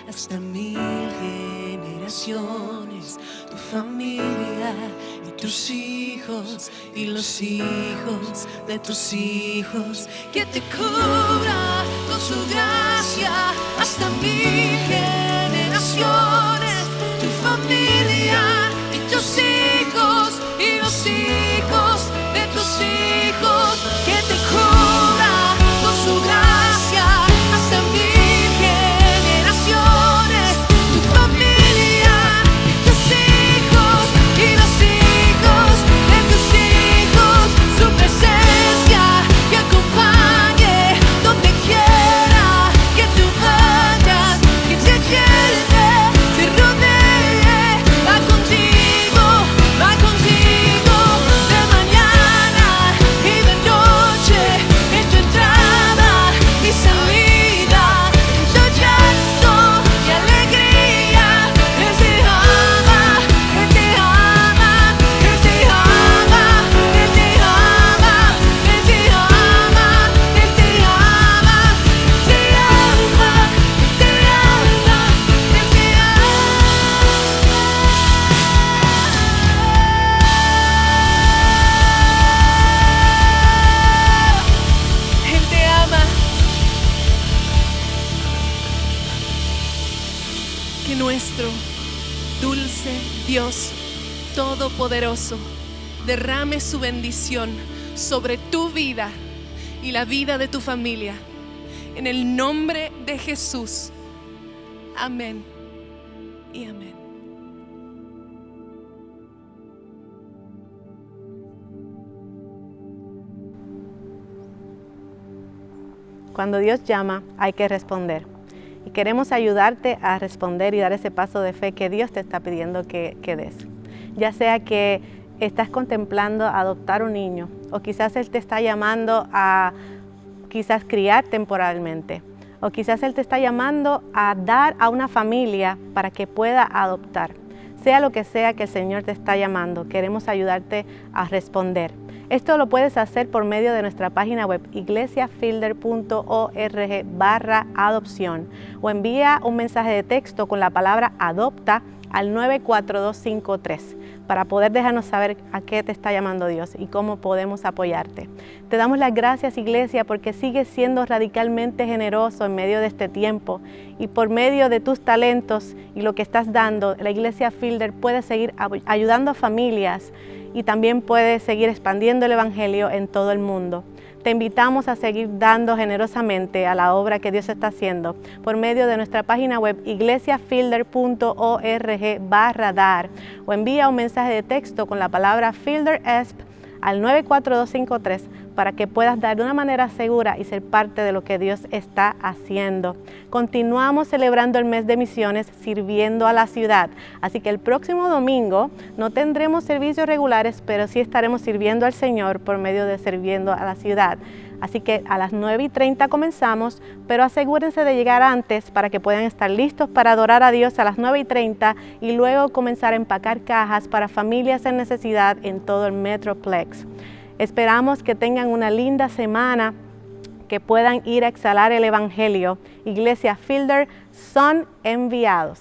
hasta 1000 generaciones, tu familia y tus hijos y los hijos de tus hijos, que te cubra con su gracia hasta 1000 generaciones, tu familia y tus hijos y los hijos de tus hijos, que te cubra con su gracia hasta 1000 generaciones, tu familia y tus hijos y los hijos de tus hijos, su presencia que acompañe donde quiera que tú vayas, que te llene, te rodee, va contigo Dios Todopoderoso derrame su bendición sobre tu vida y la vida de tu familia. En el nombre de Jesús. Amén y amén. Cuando Dios llama, hay que responder. Y queremos ayudarte a responder y dar ese paso de fe que Dios te está pidiendo que des. Ya sea que estás contemplando adoptar un niño, o quizás Él te está llamando a quizás criar temporalmente, o quizás Él te está llamando a dar a una familia para que pueda adoptar. Sea lo que sea que el Señor te está llamando, queremos ayudarte a responder. Esto lo puedes hacer por medio de nuestra página web iglesiafielder.org/adopción o envía un mensaje de texto con la palabra adopta al 94253 para poder dejarnos saber a qué te está llamando Dios y cómo podemos apoyarte. Te damos las gracias, Iglesia, porque sigues siendo radicalmente generoso en medio de este tiempo y por medio de tus talentos y lo que estás dando, la Iglesia Fielder puede seguir ayudando a familias y también puede seguir expandiendo el Evangelio en todo el mundo. Te invitamos a seguir dando generosamente a la obra que Dios está haciendo por medio de nuestra página web iglesiafielder.org/dar o envía un mensaje de texto con la palabra FielderESP al 94253 para que puedas dar de una manera segura y ser parte de lo que Dios está haciendo. Continuamos celebrando el mes de misiones sirviendo a la ciudad, así que el próximo domingo no tendremos servicios regulares, pero sí estaremos sirviendo al Señor por medio de sirviendo a la ciudad. Así que a las 9:30 comenzamos, pero asegúrense de llegar antes para que puedan estar listos para adorar a Dios a las 9:30 y luego comenzar a empacar cajas para familias en necesidad en todo el Metroplex. Esperamos que tengan una linda semana, que puedan ir a exhalar el Evangelio. Iglesia Fielder, son enviados.